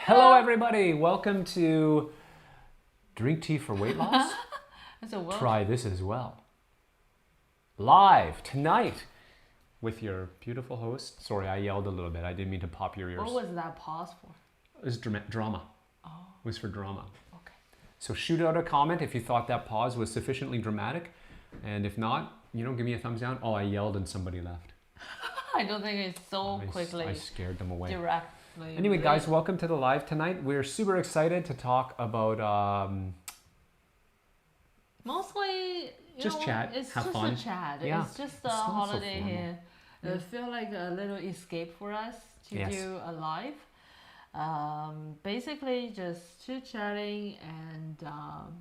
Hello everybody, welcome to Drink Tea for Weight Loss. Try this as well. Live tonight with your beautiful host. Sorry, I yelled a little bit. I didn't mean to pop your ears. What was that pause for? It was drama. Oh. It was for drama. Okay. So shoot out a comment if you thought that pause was sufficiently dramatic. And if not, give me a thumbs down. Oh, I yelled and somebody left. I don't think it's so quickly. I scared them away. Directly. Anyway, guys, welcome to the live tonight. We're super excited to talk about mostly just chat, it's have just fun. a chat. Yeah. It's just a It's not so holiday formal. here. Yeah. It feel like a little escape for us to Yes. do a live. Basically just chit-chatting and talk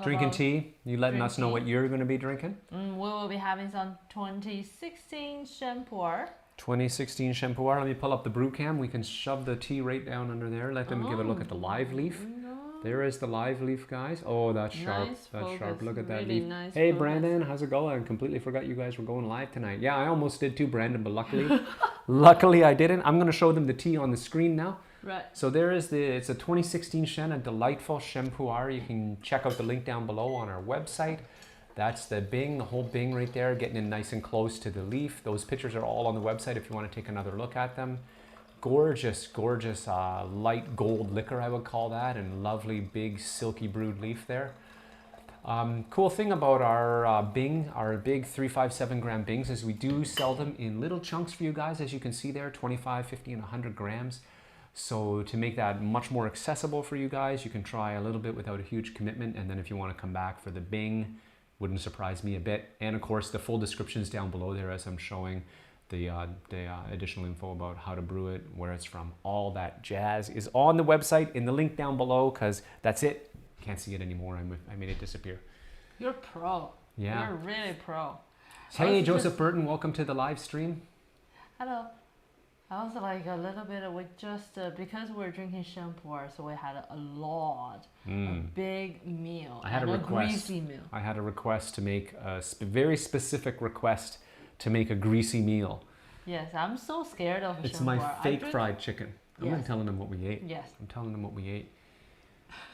Drinking about tea. You letting us know drinking. what you're going to be drinking? We will be having some 2016 Sheng Pu'er. 2016 Sheng Pu'er. Let me pull up the brew cam. We can shove the tea right down under there. Let them give a look at the live leaf. There is the live leaf, guys. Oh, that's sharp. Nice That's focus. sharp. Look at that Really leaf. nice Hey, focus. Brandon, how's it going? I completely forgot you guys were going live tonight. Yeah, I almost did too, Brandon, but luckily I didn't. I'm going to show them the tea on the screen now. Right. So there is it's a 2016 Shen, a delightful Sheng Pu'er. You can check out the link down below on our website. That's the Bing, the whole Bing right there, getting in nice and close to the leaf. Those pictures are all on the website if you want to take another look at them. Gorgeous, gorgeous light gold liquor, I would call that, and lovely big silky brewed leaf there. Cool thing about our Bing, our big 357 gram Bings, is we do sell them in little chunks for you guys, as you can see there, 25, 50, and 100 grams. So to make that much more accessible for you guys, you can try a little bit without a huge commitment, and then if you want to come back for the Bing, wouldn't surprise me a bit. And of course, the full description's down below there as I'm showing the additional info about how to brew it, where it's from, all that jazz is on the website in the link down below, because that's it. Can't see it anymore. I made it disappear. You're pro. Yeah. You're really pro. Hey, Joseph Burton, welcome to the live stream. Hello. I was like a little bit with just because we're drinking Sheng Pu'er, so we had a lot, a big meal. I had and a request. Greasy meal. I had a request to make a very specific request to make a greasy meal. Yes, I'm so scared of It's Sheng my Pu'er. fake fried chicken. I'm not Yes. telling them what we ate. Yes. I'm telling them what we ate.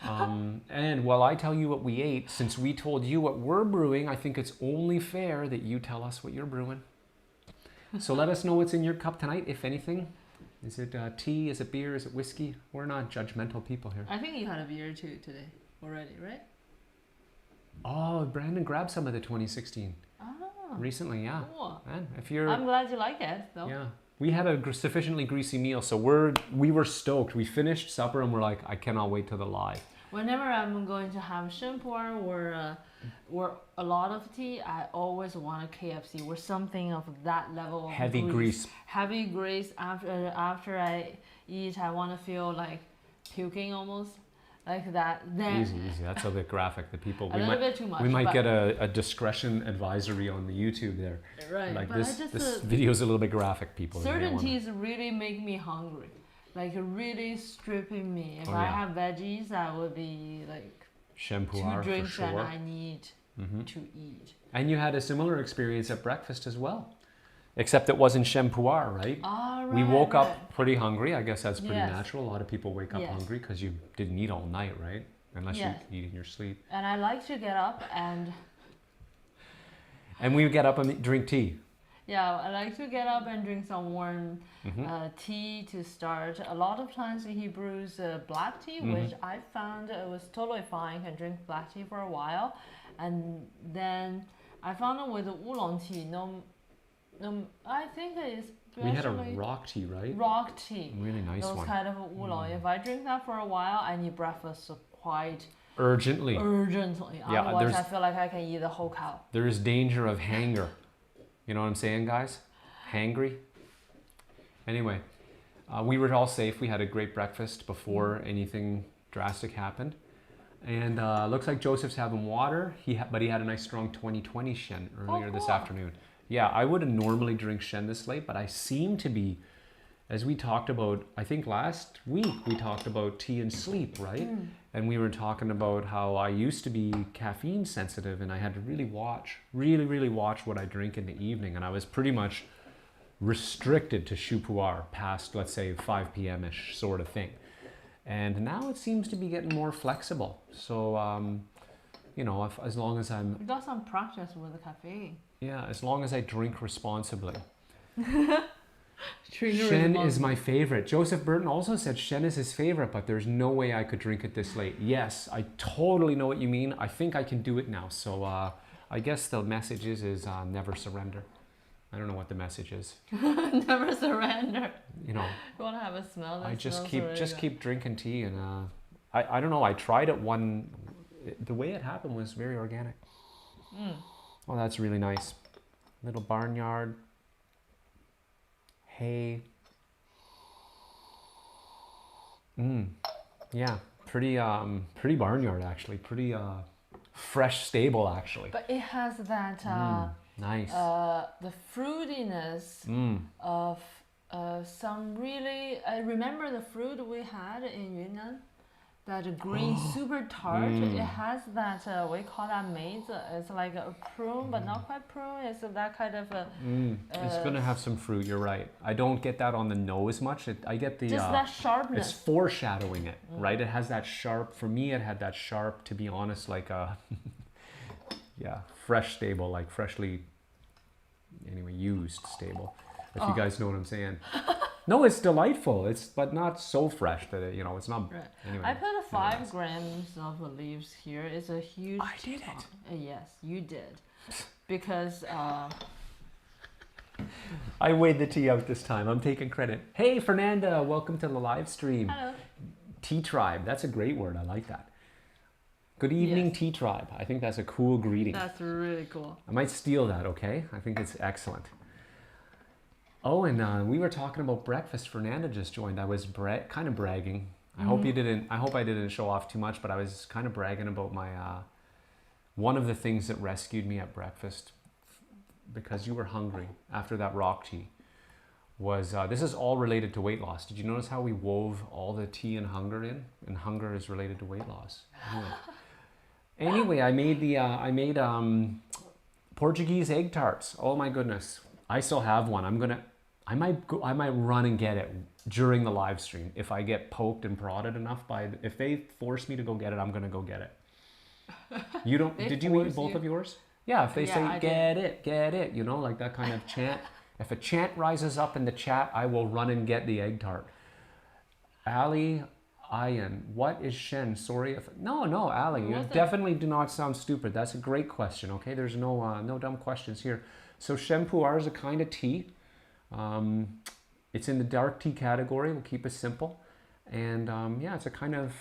And while I tell you what we ate, since we told you what we're brewing, I think it's only fair that you tell us what you're brewing. So let us know what's in your cup tonight, if anything. Is it tea? Is it beer? Is it whiskey? We're not judgmental people here. I think you had a beer too today already, right? Oh, Brandon grabbed some of the 2016 Oh. recently, yeah. Cool. Man, if you're, I'm glad you like it, though. yeah. We had a sufficiently greasy meal, so we were stoked. We finished supper and we're like, I cannot wait till the live. Whenever I'm going to have Sheng Pu'er or a lot of tea, I always want a KFC or something of that level of Heavy grease. Heavy grease. After I eat, I want to feel like puking almost, like that. Then Easy. That's a bit graphic. The people a little bit too much. we might but- get a discretion advisory on the YouTube there. right. Like but this I just, this video's a little bit graphic, people. You may certain wanna- teas really make me hungry, like really stripping me. If Oh, I yeah. have veggies, I would be like Sheng 2 Pu'er for drinks and sure. I need to eat. And you had a similar experience at breakfast as well, except it wasn't Sheng Pu'er, right? All right. We woke right. up pretty hungry. I guess that's pretty Yes. natural. A lot of people wake up Yes. hungry because you didn't eat all night, right? Unless Yes. you eat in your sleep. And I like to get up and We would get up and drink tea. I like to get up and drink some warm Mm-hmm. tea to start. A lot of times he brews black tea, which I found it was totally fine. Can drink black tea for a while, and then I found it with the oolong tea. No, I think it's We had a especially rock tea, right? rock tea. Really nice Those one. kind of oolong. If I drink that for a while, I need breakfast quite Urgently. urgently. Yeah, Otherwise, I feel like I can eat the whole cow. There is danger of hanger. You know what I'm saying, guys? Hangry. Anyway, we were all safe. We had a great breakfast before anything drastic happened. And looks like Joseph's having water. But he had a nice strong 2020 Shen earlier this cool. afternoon. Yeah, I wouldn't normally drink Shen this late, but I seem to be, as we talked about, I think last week we talked about tea and sleep, right? And we were talking about how I used to be caffeine sensitive and I had to really watch what I drink in the evening. And I was pretty much restricted to Sheng Pu'er past, let's say, 5 p.m.-ish sort of thing. And now it seems to be getting more flexible. So, you know, as long as I'm... You got some practice with the cafe. Yeah, as long as I drink responsibly. Drink Shen is my favorite. Joseph Burton also said Shen is his favorite, but there's no way I could drink it this late. Yes, I totally know what you mean. I think I can do it now. So I guess the message is never surrender. I don't know what the message is. Never surrender. You know, You want to have a smell? I just keep drinking tea, and I don't know. I tried it the way it happened was very organic. Oh, that's really nice. Little barnyard. Hay. Yeah, pretty barnyard actually. Pretty fresh stable actually. But it has that Nice. the fruitiness of some really. I remember the fruit we had in Yunnan, that green super tart. It has that we call that maize. It's like a prune, but not quite prune. It's that kind of. It's gonna have some fruit. You're right. I don't get that on the nose much. I get the just that sharpness. It's foreshadowing it, right? It has that sharp. For me, it had that sharp. To be honest, like yeah, fresh stable, like freshly. Anyway, used stable. If you guys know what I'm saying. No, it's delightful. But not so fresh that it, it's not. Right. Anyway, I put 5 grams of leaves here. It's a huge teapot. Yes, you did, because I weighed the tea out this time. I'm taking credit. Hey, Fernanda, welcome to the live stream. Hello. Tea tribe. That's a great word. I like that. Good evening, Yes. tea tribe. I think that's a cool greeting. That's really cool. I might steal that. Okay, I think it's excellent. Oh, and we were talking about breakfast. Fernanda just joined. I was kind of bragging. I hope you didn't. I hope I didn't show off too much, but I was kind of bragging about my one of the things that rescued me at breakfast, because you were hungry after that rock tea. Was this is all related to weight loss? Did you notice how we wove all the tea and hunger in? And hunger is related to weight loss. Anyway, I made Portuguese egg tarts. Oh my goodness, I still have one. I might run and get it during the live stream if I get poked and prodded enough if they force me to go get it. I'm gonna go get it. You don't? Did you eat both of yours? Yeah. If they say get it, like that kind of chant. If a chant rises up in the chat, I will run and get the egg tart. Ali Ayan, what is Shen? Sorry if no, Ali, you definitely do not sound stupid. That's a great question. Okay, there's no dumb questions here. So Sheng Pu'er is a kind of tea. It's in the dark tea category. We'll keep it simple. And yeah, it's a kind of.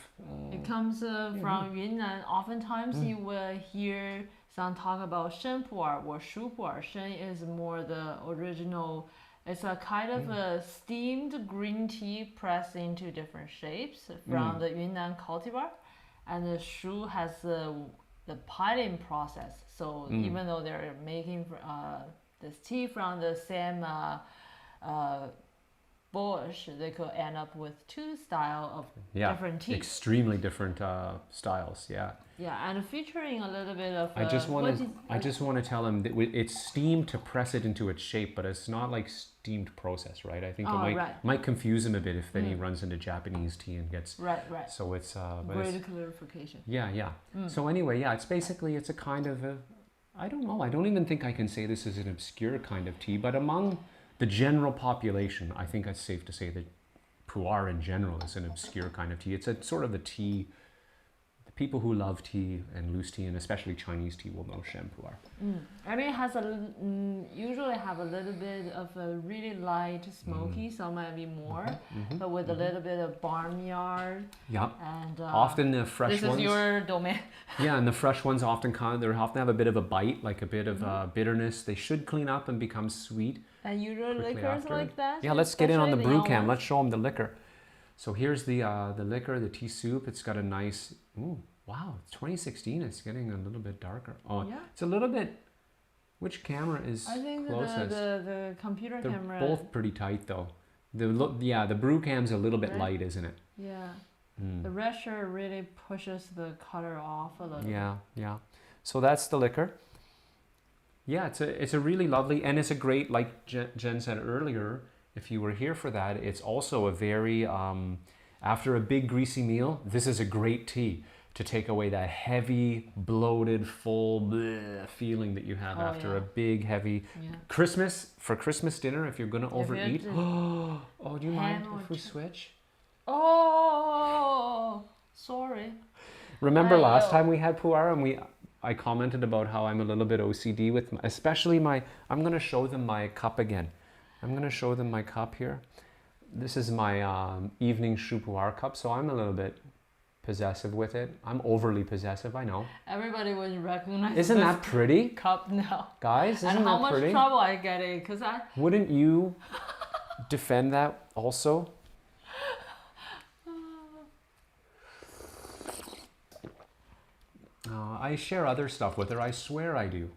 It comes from Yunnan. Oftentimes you will hear some talk about Sheng Pu'er or Shu Pu'er. Shen is more the original. It's a kind of a steamed green tea pressed into different shapes from the Yunnan cultivar, and the Shu has the piling process. So even though they're making this tea from the same bush, they could end up with 2 styles of different tea. Extremely different styles. Yeah. Yeah, and featuring a little bit of. I just want to tell him that it's steamed to press it into its shape, but it's not like steamed process, right? I think it might confuse him a bit if then he runs into Japanese tea and gets. Right. So it's great clarification. Yeah. So anyway, yeah, it's a kind of I don't know. I don't even think I can say this is an obscure kind of tea, but among the general population, I think it's safe to say that Pu'er in general is an obscure kind of tea. It's a sort of the tea. The people who love tea and loose tea, and especially Chinese tea, will know Sheng Pu'er. I mean, it has usually have a little bit of a really light smoky, some might be more, but with a little bit of barnyard. Yeah. And often the fresh ones. This is your domain. Yeah, and the fresh ones often have a bit of a bite, like a bit of bitterness. They should clean up and become sweet. And usually liquors like that. Yeah, let's get in on the brew cam. Let's show them the liquor. So here's the liquor, the tea soup. It's got a nice. Ooh, wow! It's 2016. It's getting a little bit darker. Oh, yeah. It's a little bit. Which camera is closest? I think the computer camera. They're both pretty tight though. The brew cam's a little bit light, isn't it? Yeah. The red shirt really pushes the color off a little. Yeah. So that's the liquor. Yeah, it's a really lovely, and it's a great, like Jen said earlier, if you were here for that, it's also a very After a big greasy meal, this is a great tea to take away that heavy, bloated, full bleh feeling that you have after a big, heavy for Christmas dinner, if you're going to overeat. Oh, do you mind if we switch? Oh, sorry. Remember last time we had pu'er and I commented about how I'm a little bit OCD with, especially I'm going to show them my cup again. I'm going to show them my cup here. This is my evening Sheng Pu'er cup, so I'm a little bit possessive with it. I'm overly possessive, I know. Everybody would recognize. Isn't that pretty? Cup now. Guys, isn't that pretty? And how much trouble I get in, because I... Wouldn't you defend that also? I share other stuff with her. I swear I do.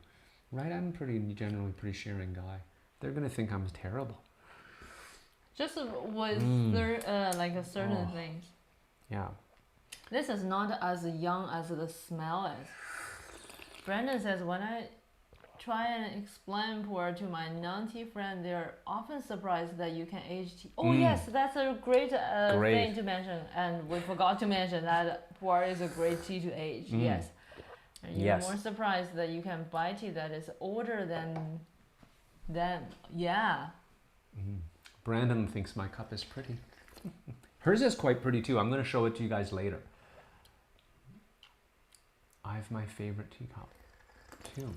Right? I'm generally pretty sharing guy. They're going to think I'm terrible. Just with like a certain things. Yeah. This is not as young as the smell is. Brandon says, when I try and explain pu'er to my non-tea friend, they're often surprised that you can age tea. Oh yes, that's a great thing to mention. And we forgot to mention that pu'er is a great tea to age. Yes. And you're more surprised that you can buy tea that is older than Brandon thinks my cup is pretty. Hers is quite pretty too. I'm going to show it to you guys later. I have my favorite teacup too.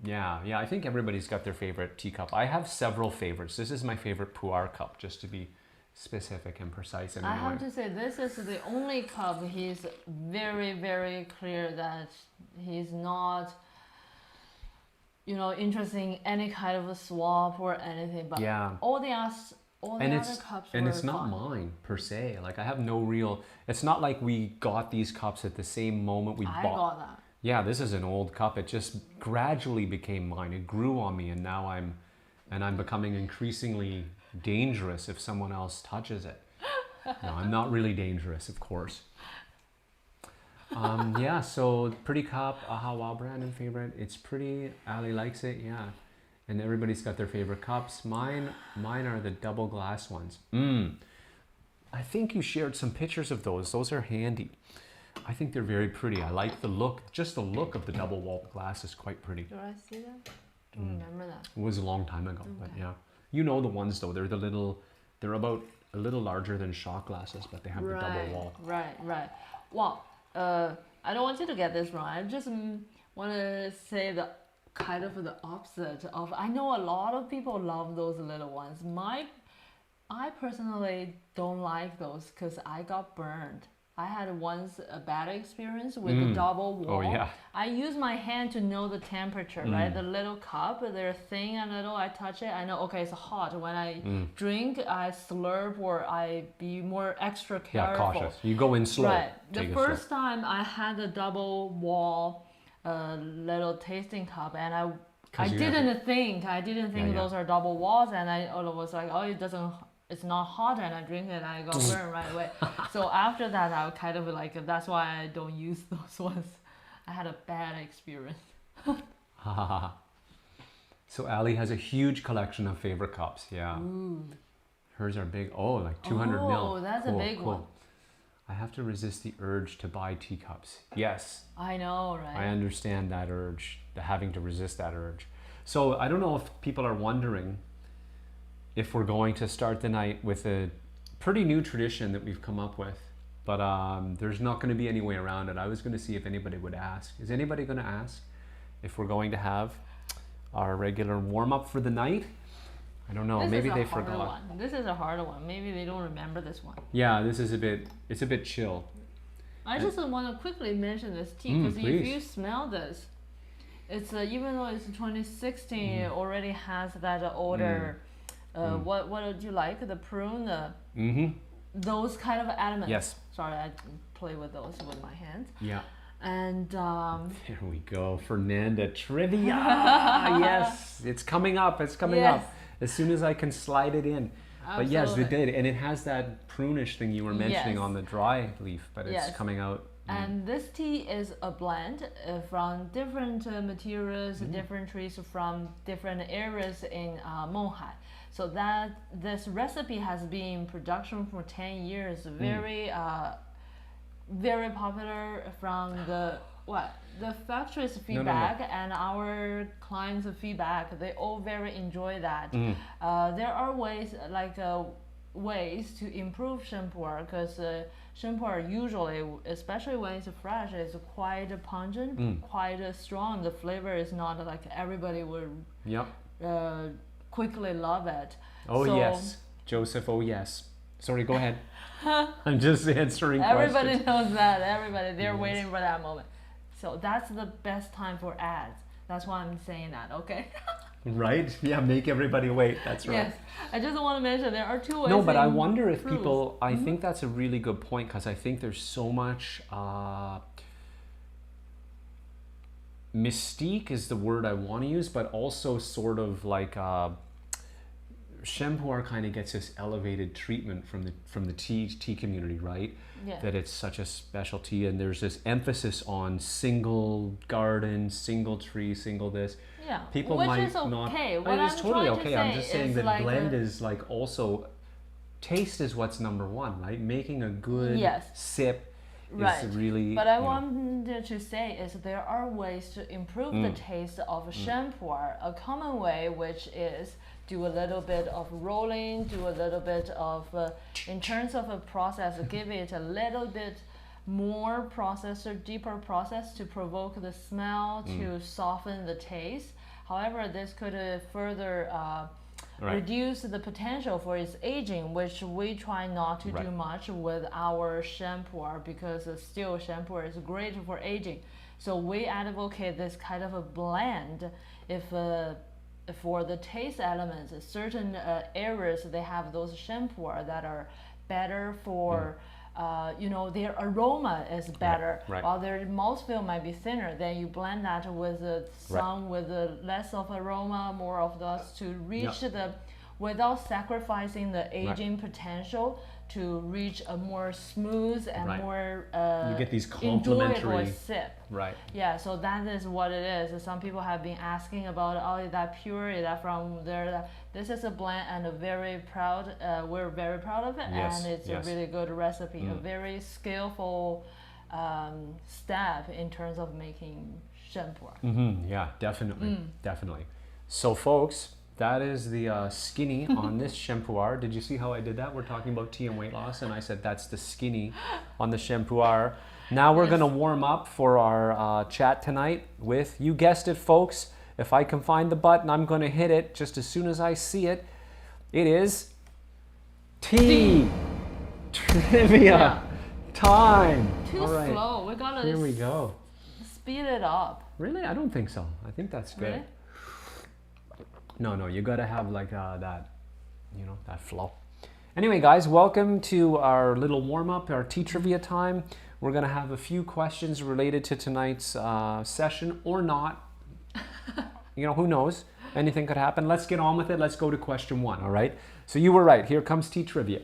Yeah, I think everybody's got their favorite teacup. I have several favorites. This is my favorite pu'er cup, just to be specific and precise. I have to say, this is the only cup he's very, very clear that he's not, interested in any kind of a swap or anything. But all the other cups and it's not mine per se. Like I have no real. It's not like we got these cups at the same moment we bought. I got that. Yeah, this is an old cup. It just gradually became mine. It grew on me, and now I'm becoming increasingly dangerous if someone else touches it. No, I'm not really dangerous, of course. So pretty cup. Aha, wow, Brandon favorite. It's pretty. Ali likes it. Yeah, and everybody's got their favorite cups. Mine are the double glass ones. I think you shared some pictures of those. Those are handy. I think they're very pretty. I like the look. Just the look of the double wall glass is quite pretty. Do I see that? I don't remember that. It was a long time ago, but yeah. You know the ones though. They're about a little larger than shot glasses, but they have the double wall. Right. Well, I don't want you to get this wrong. I just want to say the kind of the opposite of. I know a lot of people love those little ones. I personally don't like those because I got burned. I had once a bad experience with the double wall. Oh yeah. I use my hand to know the temperature, right? The little cup, they're thin and little. I touch it, I know, okay, it's hot. When I drink, I slurp or I be more extra careful. Yeah, cautious. You go in slow. Right. The first time I had a double wall little tasting cup, and I didn't think those are double walls, and I was like, oh, it's not hot, and I drink it and I got burned right away. So after that, I kind of like, that's why I don't use those ones. I had a bad experience. So Ali has a huge collection of favorite cups. Yeah. Ooh. Hers are big. Oh, like 200 mil. Oh, that's a big one. I have to resist the urge to buy teacups. Yes. I know, right? I understand that urge, having to resist that urge. So I don't know if people are wondering if we're going to start the night with a pretty new tradition that we've come up with, but there's not going to be any way around it. I was going to see if anybody would ask. Is anybody going to ask if we're going to have our regular warm-up for the night? I don't know. Maybe they forgot. This is a harder one. Maybe they don't remember this one. Yeah, it's a bit chill. I just want to quickly mention this tea, because if you smell this, it's even though it's 2016, it already has that older. What would you like? The prune, those kind of elements. Yes. Sorry, I play with those with my hands. Yeah. And there we go, Fernanda trivia. Yes, it's coming up. It's coming up as soon as I can slide it in. Absolutely. But yes, it did, and it has that prunish thing you were mentioning on the dry leaf, but it's coming out. And this tea is a blend from different materials, different trees from different areas in Monghai. So that this recipe has been in production for 10 years, very popular from the factory's feedback and our clients' feedback. They all very enjoy that. There are ways to improve Sheng Pu'er, because Sheng Pu'er usually, especially when it's fresh, is quite pungent, quite strong. The flavor is not like everybody would quickly love it. Oh yes, Joseph. Oh yes. Sorry, go ahead. I'm just answering everybody questions. knows that. They're waiting for that moment. So that's the best time for ads. That's why I'm saying that. Okay. Right? Yeah, make everybody wait. That's right. Yes. I just want to mention there are two ways. No, but I wonder if people. I think that's a really good point, because I think there's so much. Mystique is the word I want to use, but also sort of like Sheng Pu'er kind of gets this elevated treatment from the tea community, right? Yeah. That it's such a specialty, and there's this emphasis on single garden, single tree, single this. Yeah, People which might is okay. not. What It's I'm totally trying okay. to I'm say just saying is that like blend is like also taste is what's number one, right? Making a good sip is really. But I wanted to say is there are ways to improve the taste of Sheng Pu'er. A common way, which is do a little bit of rolling, do a little bit of, in terms of a process, give it a little bit more process or deeper process to provoke the smell, to soften the taste. However, this could further reduce the potential for its aging, which we try not to do much with our Sheng Pu'er, because still Sheng Pu'er is great for aging. So we advocate this kind of a blend. If for the taste elements, certain areas they have those Sheng Pu'er that are better for their aroma is better, while their mouthfeel might be thinner. Then you blend that with some with less of aroma, more of those, to reach the, without sacrificing the aging potential, to reach a more smooth and more you get these complementary sip. Right. Yeah, so that is what it is. Some people have been asking about, oh, is that pure? Is that from there? This is a blend, and we're very proud of it, and it's a really good recipe, a very skillful step in terms of making Sheng Pu'er. Yeah, definitely, definitely. So folks, that is the skinny on this Sheng Pu'er. Did you see how I did that? We're talking about tea and weight loss, and I said that's the skinny on the Sheng Pu'er. Now we're gonna warm up for our chat tonight with, you guessed it folks, if I can find the button, I'm gonna hit it just as soon as I see it. It is tea trivia time. Too slow. We gotta Here we go. Speed it up. Really? I don't think so. I think that's good. Really? No, you gotta have like that, that flow. Anyway, guys, welcome to our little warm-up, our tea trivia time. We're gonna have a few questions related to tonight's session, or not. Who knows? Anything could happen. Let's get on with it. Let's go to question 1, all right? So you were right. Here comes tea trivia.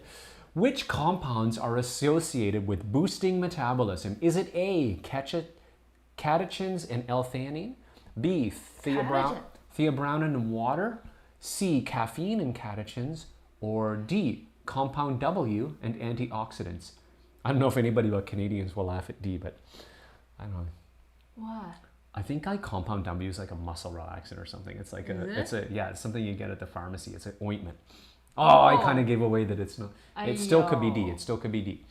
Which compounds are associated with boosting metabolism? Is it A, catechins and L-theanine, B, theobromine and water, C, caffeine and catechins, or D, compound W and antioxidants? I don't know if anybody but Canadians will laugh at D, but I don't know. What? I think compound W is like a muscle relaxant or something. It's like it's something you get at the pharmacy. It's an ointment. Oh, I kind of gave away that it's not. It still could be D. It still could be D.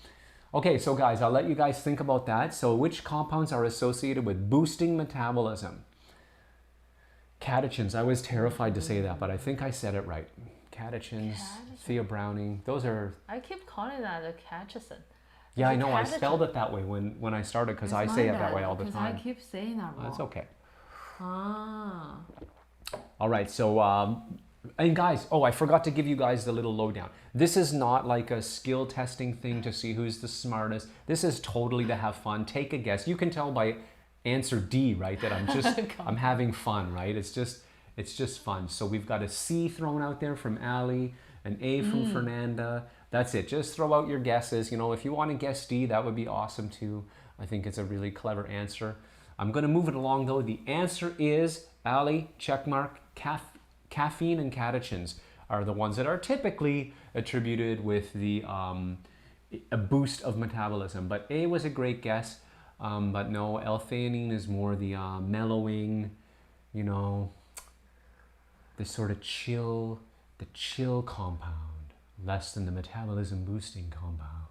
Okay, so guys, I'll let you guys think about that. So which compounds are associated with boosting metabolism? Catechins. I was terrified to say that, but I think I said it right. Catechins, theobromine. Those are. I keep calling that a catechin. Yeah, I know. I spelled it that way when I started, because I say it that way all the time. I keep saying that wrong. That's okay. Ah. All right, so, and guys, I forgot to give you guys the little lowdown. This is not like a skill testing thing to see who's the smartest. This is totally to have fun. Take a guess. You can tell by answer D, right, that I'm having fun, right? It's just fun. So we've got a C thrown out there from Ali, an A from Fernanda. That's it. Just throw out your guesses. If you want to guess D, that would be awesome too. I think it's a really clever answer. I'm going to move it along though. The answer is, Ali, check mark, caffeine and catechins are the ones that are typically attributed with the a boost of metabolism. But A was a great guess, but no, L-theanine is more the mellowing, you know, the sort of chill compound, less than the metabolism boosting compound.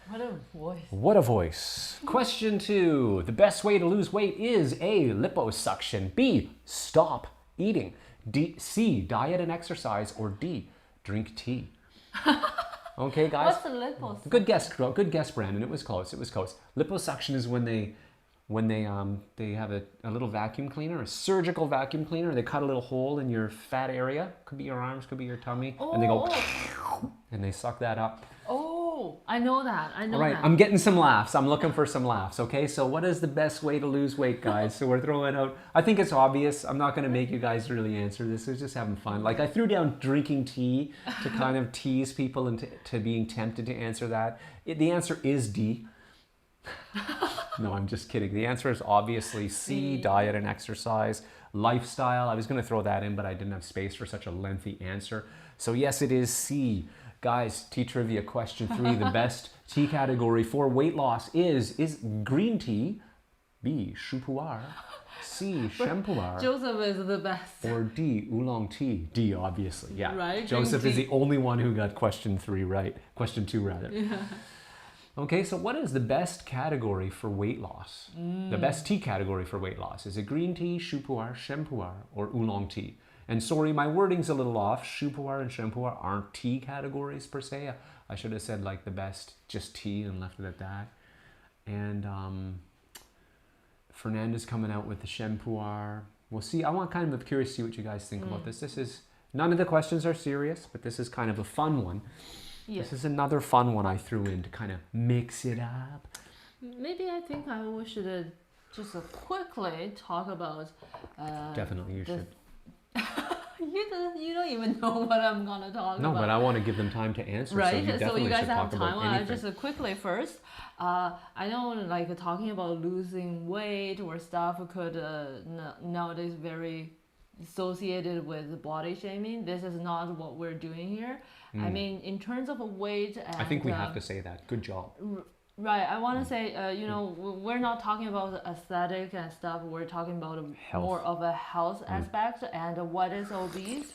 What a voice. What a voice. Question 2. The best way to lose weight is A, liposuction, B, stop eating, C, diet and exercise, or D, drink tea. Okay, guys. What's the liposuction? Good guess, Brandon. It was close. Liposuction is when they have a little vacuum cleaner, a surgical vacuum cleaner. They cut a little hole in your fat area. Could be your arms, could be your tummy, and they go and they suck that up. Oh, I know that. All right, I'm getting some laughs. I'm looking for some laughs. Okay, so what is the best way to lose weight, guys? So we're throwing out. I think it's obvious. I'm not going to make you guys really answer this. We're just having fun. Like I threw down drinking tea to kind of tease people into being tempted to answer that. The answer is D. No, I'm just kidding. The answer is obviously C, diet and exercise. Lifestyle, I was going to throw that in, but I didn't have space for such a lengthy answer. So yes, it is C. Guys, tea trivia question 3. The best tea category for weight loss is green tea, B, Sheng Pu'er, C, Sheng Pu'er, Joseph is the best. or D, oolong tea. D, obviously, yeah. Right, Joseph is green the only one who got question 3 right. Question 2, rather. Yeah. Okay, so what is the best category for weight loss? The best tea category for weight loss? Is it green tea, Sheng Pu'er, Sheng Pu'er, or oolong tea? And sorry, my wording's a little off. Sheng Pu'er and Sheng Pu'er aren't tea categories per se. I should have said like the best, just tea, and left it at that. And Fernanda's coming out with the Sheng Pu'er. We'll see. I'm kind of curious to see what you guys think about this. This is, none of the questions are serious, but this is kind of a fun one. Yes. This is another fun one I threw in to kind of mix it up. Maybe I think we should just quickly talk about. Definitely, you should. You don't even know what I'm gonna talk about. No, but I want to give them time to answer. Right, so you guys should have talk about time. anything. Just quickly first, I know like talking about losing weight or stuff could nowadays very associated with body shaming. This is not what we're doing here. I mean, in terms of weight, and, I think we have to say that. Good job. Right, I want to say, you know, we're not talking about aesthetic and stuff. We're talking about more of a health aspect. And what is obese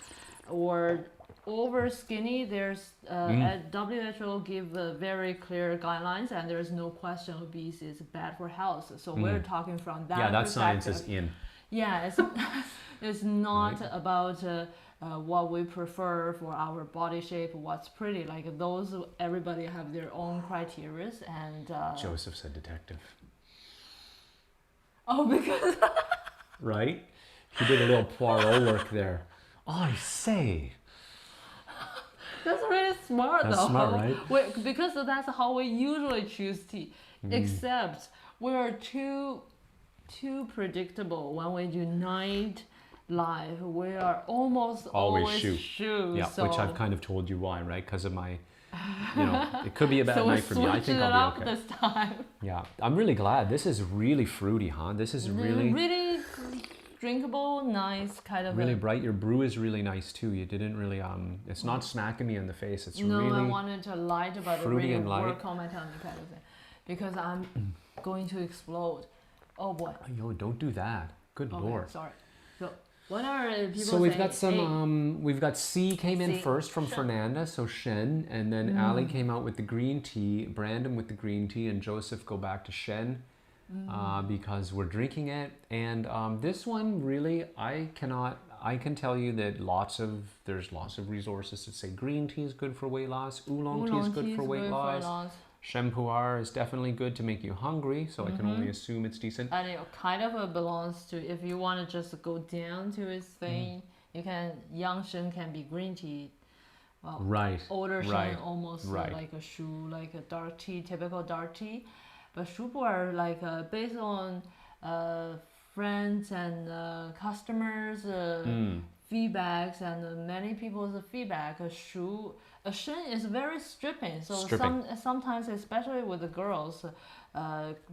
or over skinny? There's WHO give very clear guidelines, and there's no question obese is bad for health. So we're talking from that. Yeah, that science perspective. is in. Yeah, it's not about what we prefer for our body shape, what's pretty. Like those, everybody have their own criteria, and Joseph said detective. Oh, because right? He did a little Poirot work there. I say. That's really smart, That's though. smart, right? Because that's how we usually choose tea. Except we're too predictable when we do night live. We are almost always shoe. Yeah, so which I've kind of told you why, right? Because of my, you know, it could be a bad night for me. I think I'll be okay. This time. Yeah, I'm really glad. This is really fruity, huh? This is really drinkable, nice kind of. Really bright. Your brew is really nice too. You didn't really it's not smacking me in the face. It's no, really I wanted to light, but fruity really and light. work on my tongue kind of thing, because I'm going to explode. Oh boy. Yo, don't do that. Good Lord. Sorry. So what are people So we've saying? got some, we've got C came in C. first from Fernanda, so Shen, and then Ali came out with the green tea, Brandon with the green tea, and Joseph go back to Shen because we're drinking it. And this one really, I can tell you that there's lots of resources that say green tea is good for weight loss, oolong tea is good for weight loss. Sheng Pu'er is definitely good to make you hungry, so I can only assume it's decent. And it kind of belongs to, if you want to just go down to its thing, you can, young Shen can be green tea. Well, right. Older Shen almost right. like a shu, like a dark tea, typical dark tea. But Sheng Pu'er, like based on friends and customers' feedbacks and many people's feedback, Shen is very stripping. So Stripping. sometimes, especially with the girls,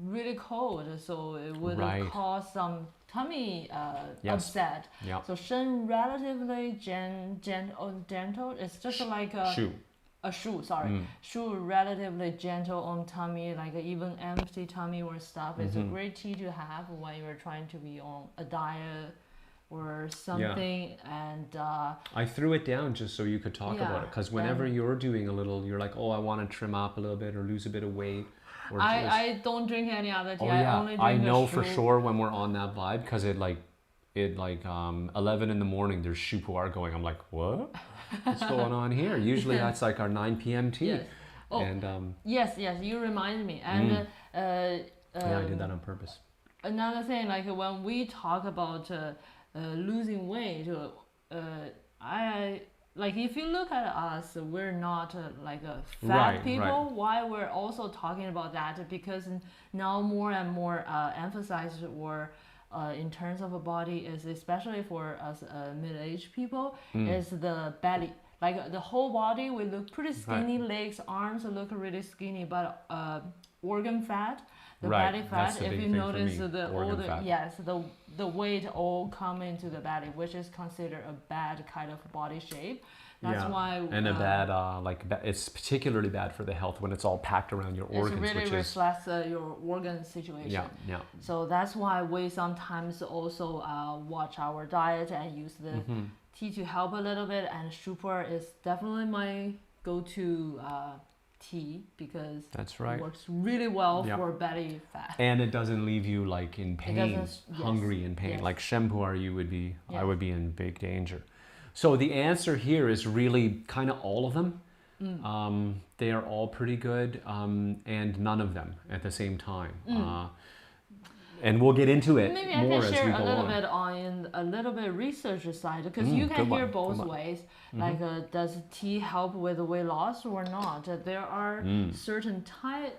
really cold, so it would Right. cause some tummy Yes. upset. Yeah. So Shen relatively gentle. It's just like Shoe. a shoe. Sorry, shoe relatively gentle on tummy, like even empty tummy or stuff. It's a great tea to have when you're trying to be on a diet or something. And I threw it down just so you could talk about it, because whenever you're doing a little, you're like, oh, I want to trim up a little bit or lose a bit of weight. Or I don't drink any other tea. oh I yeah, only drink I know a for shu. sure when we're on that vibe, because it 11 in the morning, there's Sheng Pu'er going. I'm like, what? What's going on here? Usually that's like our 9 p.m. tea. Yes. Oh, And yes, you reminded me. And yeah, I did that on purpose. another thing, like when we talk about losing weight, I like if you look at us, we're not like a fat people. Why we're also talking about that? Because now more and more emphasized or in terms of a body is, especially for us middle-aged people, is the belly. Like the whole body will look pretty skinny, legs, arms look really skinny, but organ fat, the belly fat, if you notice the weight all come into the belly, which is considered a bad kind of body shape. That's why and a bad it's particularly bad for the health when it's all packed around your organs, it really which reflects your organ situation. Yeah. So that's why we sometimes also watch our diet and use the tea to help a little bit. And Sheng Pu'er is definitely my go-to tea, because that's right. It works really well for belly fat. And it doesn't leave you like in pain, hungry in pain. Yes. Like Sheng Pu'er, I would be in big danger. So the answer here is really kind of all of them. They are all pretty good, and none of them at the same time. And we'll get into it Maybe more I as can share we go a little on. bit on a little bit research side, because you can hear both ways. Like, does tea help with weight loss or not? There are certain type.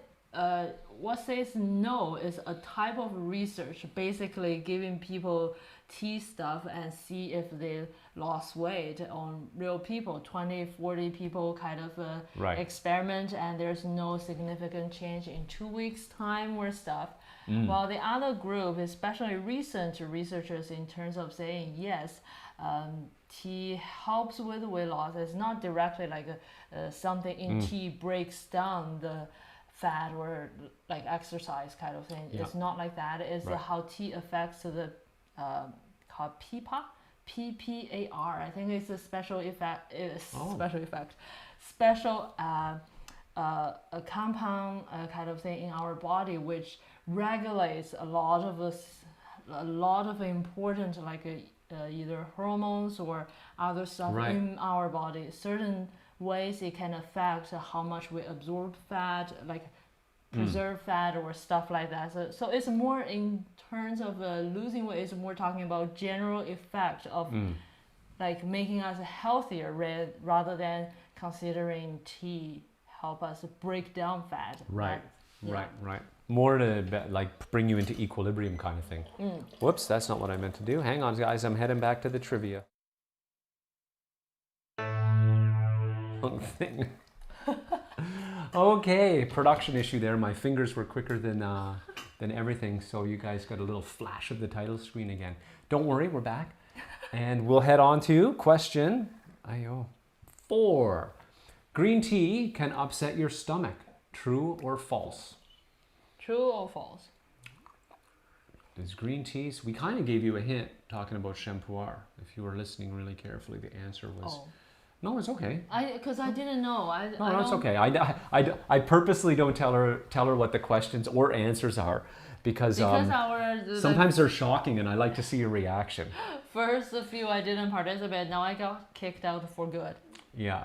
What says no is a type of research, basically giving people tea stuff and see if they lost weight on real people, 20, 40 people kind of experiment, and there's no significant change in 2 weeks time or stuff. While the other group, especially recent researchers, in terms of saying yes, tea helps with weight loss. It's not directly like something in tea breaks down the fat or like exercise kind of thing. It's not like that. It's how tea affects the called PPAR, PPAR. I think it's a special effect. Special a compound kind of thing in our body, which regulates a lot of important either hormones or other stuff in our body. Certain ways it can affect how much we absorb fat, like preserve fat or stuff like that. So it's more in terms of losing weight. It's more talking about general effect of like making us healthier rather than considering tea help us break down fat. Right. More to like bring you into equilibrium kind of thing. Whoops, that's not what I meant to do. Hang on, guys, I'm heading back to the trivia. Thing. Okay, production issue there. My fingers were quicker than everything, so you guys got a little flash of the title screen again. Don't worry, we're back, and we'll head on to question 4. Green tea can upset your stomach. True or false? True or false? Does green tea? We kind of gave you a hint talking about Sheng Pu'er. If you were listening really carefully, the answer was. No, it's okay. Because I didn't know. No, it's okay. I purposely don't tell her what the questions or answers are, because sometimes they're shocking, and I like to see your reaction. First few I didn't participate. Now I got kicked out for good. Yeah.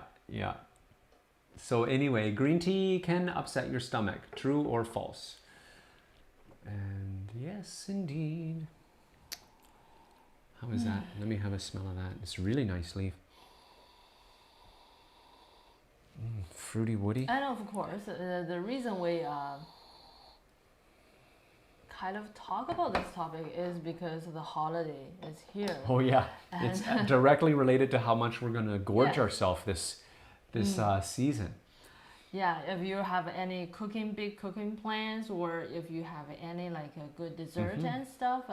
So anyway, green tea can upset your stomach. True or false? And yes, indeed. How is that? Let me have a smell of that. It's a really nice leaf. Fruity, woody. And of course, the reason we kind of talk about this topic is because the holiday is here. Oh yeah, it's directly related to how much we're going to gorge ourselves this season. Yeah, if you have any big cooking plans, or if you have any like a good dessert and stuff,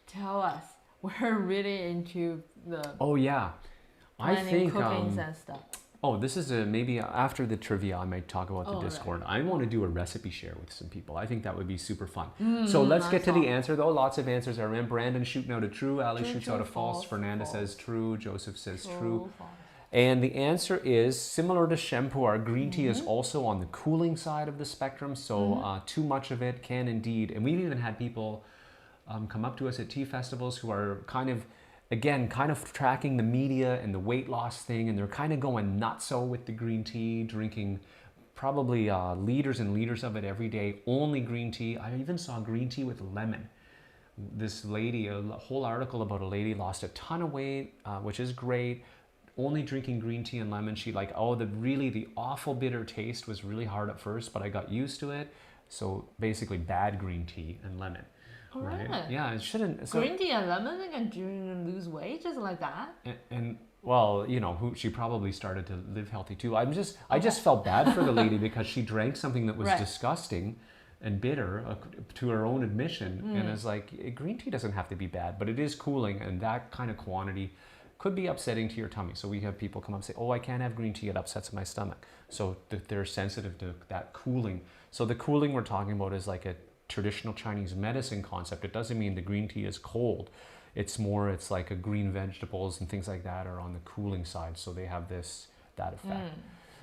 tell us. We're really into the Oh yeah, I planning think cookings and stuff. oh, this is maybe after the trivia I might talk about the Oh, Discord. right. I want to do a recipe share with some people. I think that would be super fun. So let's get to the answer though. Lots of answers are in. Brandon shooting out a true. Ali True, shoots true, out a false. false, Fernanda false. says true. Joseph says true. False. And the answer is similar to Sheng Pu'er. Green tea is also on the cooling side of the spectrum. So too much of it can indeed. And we've even had people come up to us at tea festivals who are kind of tracking the media and the weight loss thing, and they're kind of going nutso with the green tea, drinking probably liters and liters of it every day, only green tea. I even saw green tea with lemon. This lady, a whole article about a lady lost a ton of weight, which is great, only drinking green tea and lemon. She the awful bitter taste was really hard at first, but I got used to it. So basically bad green tea and lemon. Oh, Right? really? Yeah, it shouldn't. So, Green tea and lemon can lose weight just like that? and well, she probably started to live healthy too. I just felt bad for the lady because she drank something that was Right. disgusting and bitter to her own admission. And it's like, green tea doesn't have to be bad, but it is cooling, and that kind of quantity could be upsetting to your tummy. So we have people come up and say, oh, I can't have green tea, it upsets my stomach. So they're sensitive to that cooling. So the cooling we're talking about is like a traditional Chinese medicine concept. It doesn't mean the green tea is cold. It's like a green vegetables and things like that are on the cooling side. So they have that effect.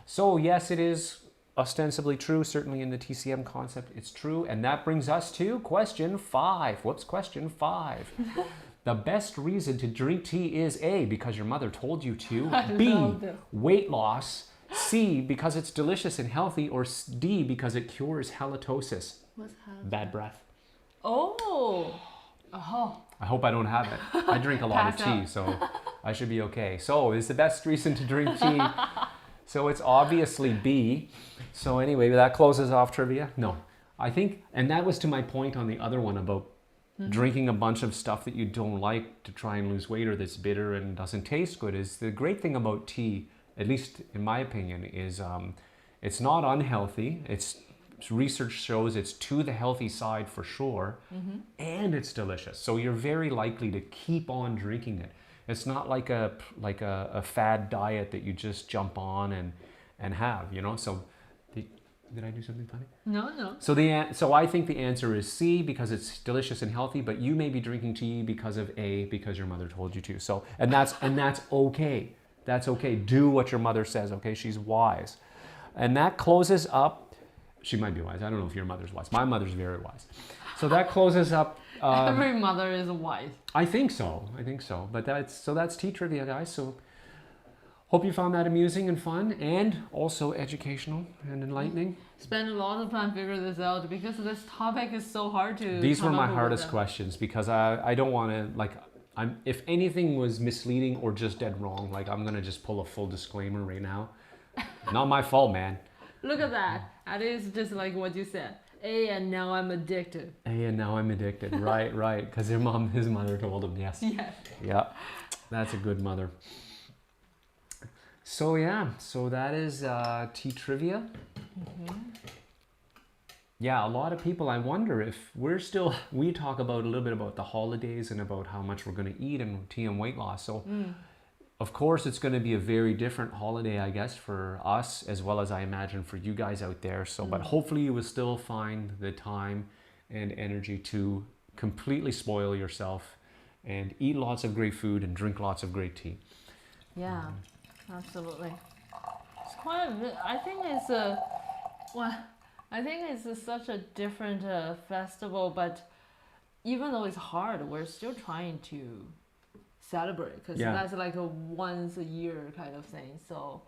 So yes, it is ostensibly true. Certainly in the TCM concept, it's true. And that brings us to question 5. Whoops, question 5. The best reason to drink tea is A, because your mother told you to. B, love this. weight loss. C, because it's delicious and healthy. Or D, because it cures halitosis. What's Bad breath. Oh. I hope I don't have it. I drink a lot of Pass tea, out. so I should be okay. So is the best reason to drink tea. So it's obviously B. So anyway, that closes off trivia. No, I think, and that was to my point on the other one about drinking a bunch of stuff that you don't like to try and lose weight, or that's bitter and doesn't taste good. Is the great thing about tea, at least in my opinion, is it's not unhealthy. Research shows it's to the healthy side for sure, and it's delicious. So you're very likely to keep on drinking it. It's not like a fad diet that you just jump on and have, So did I do something funny? No. So I think the answer is C, because it's delicious and healthy, but you may be drinking tea because of A, because your mother told you to. So and that's okay. That's okay. Do what your mother says, okay? She's wise. And that closes up. She might be wise. I don't know if your mother's wise. My mother's very wise. So that closes up. Every mother is wise. I think so. But that's tea trivia, guys. So hope you found that amusing and fun, and also educational and enlightening. Spend a lot of time figuring this out because this topic is so hard to. These were come my up with hardest them. questions because I don't want to if anything was misleading or just dead wrong, I'm gonna just pull a full disclaimer right now. Not my fault, man. Look at that. That is just like what you said. A, and now I'm addicted. Right. Because his mother told him, yes. Yes. Yeah, that's a good mother. So yeah, so that is tea trivia. Yeah, a lot of people, I wonder if we talk about a little bit about the holidays and about how much we're going to eat and tea and weight loss. So of course, it's going to be a very different holiday, I guess, for us, as well as I imagine for you guys out there. So, but hopefully you will still find the time and energy to completely spoil yourself and eat lots of great food and drink lots of great tea. Yeah, absolutely. It's quite. I think it's such a different festival, but even though it's hard, we're still trying to celebrate because that's like a once a year kind of thing. So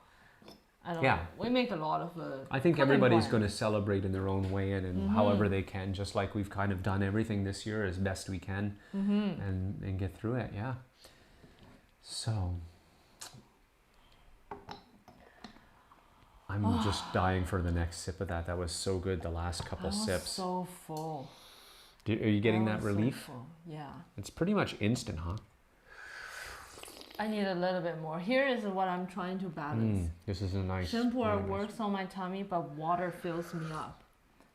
I don't know. We make a lot of. I think everybody's going to celebrate in their own way and however they can, just like we've kind of done everything this year as best we can and get through it. Yeah. So I'm just dying for the next sip of that. That was so good. The last couple sips. So full. Are you getting that relief? So full. Yeah. It's pretty much instant, huh? I need a little bit more. Here is what I'm trying to balance. This is a nice. Sheng Pu'er really nice. works on my tummy, but water fills me up.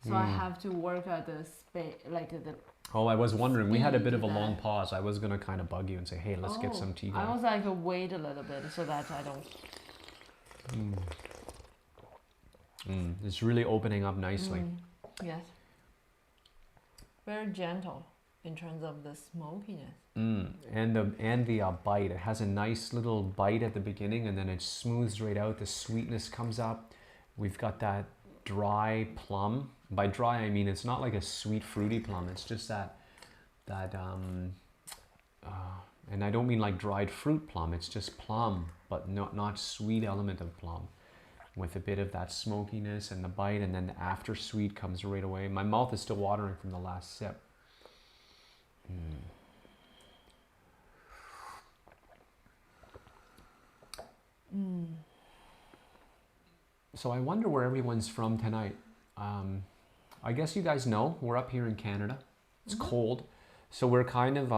So I have to work at the space, like the. Oh, I was wondering. We had a bit of a speed long that- pause. I was gonna kind of bug you and say, "Hey, let's get some tea." I going. was like, wait a little bit so that I don't. It's really opening up nicely. Yes. Very gentle in terms of the smokiness. And the bite. It has a nice little bite at the beginning, and then it smooths right out. The sweetness comes up. We've got that dry plum. By dry, I mean it's not like a sweet fruity plum. It's just that and I don't mean like dried fruit plum. It's just plum, but not sweet element of plum, with a bit of that smokiness and the bite, and then the after sweet comes right away. My mouth is still watering from the last sip. So I wonder where everyone's from tonight. I guess you guys know we're up here in Canada. It's cold, so we're kind of.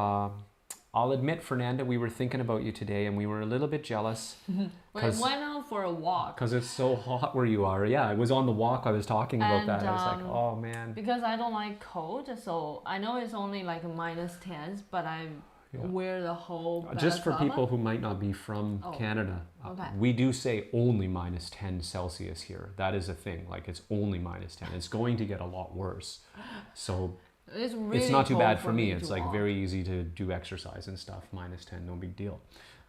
I'll admit, Fernanda, we were thinking about you today, and we were a little bit jealous. We went out for a walk. Because it's so hot where you are. Yeah, I was on the walk. I was talking about that. I was like, oh man. Because I don't like cold, so I know it's only like -10s, but I wear the whole. Just for balaclava. people who might not be from Canada, we do say only -10 Celsius here. That is a thing. Like it's only -10. It's going to get a lot worse. So it's really it's not too cold bad for me. to It's like walk. very easy to do exercise and stuff. -10, no big deal.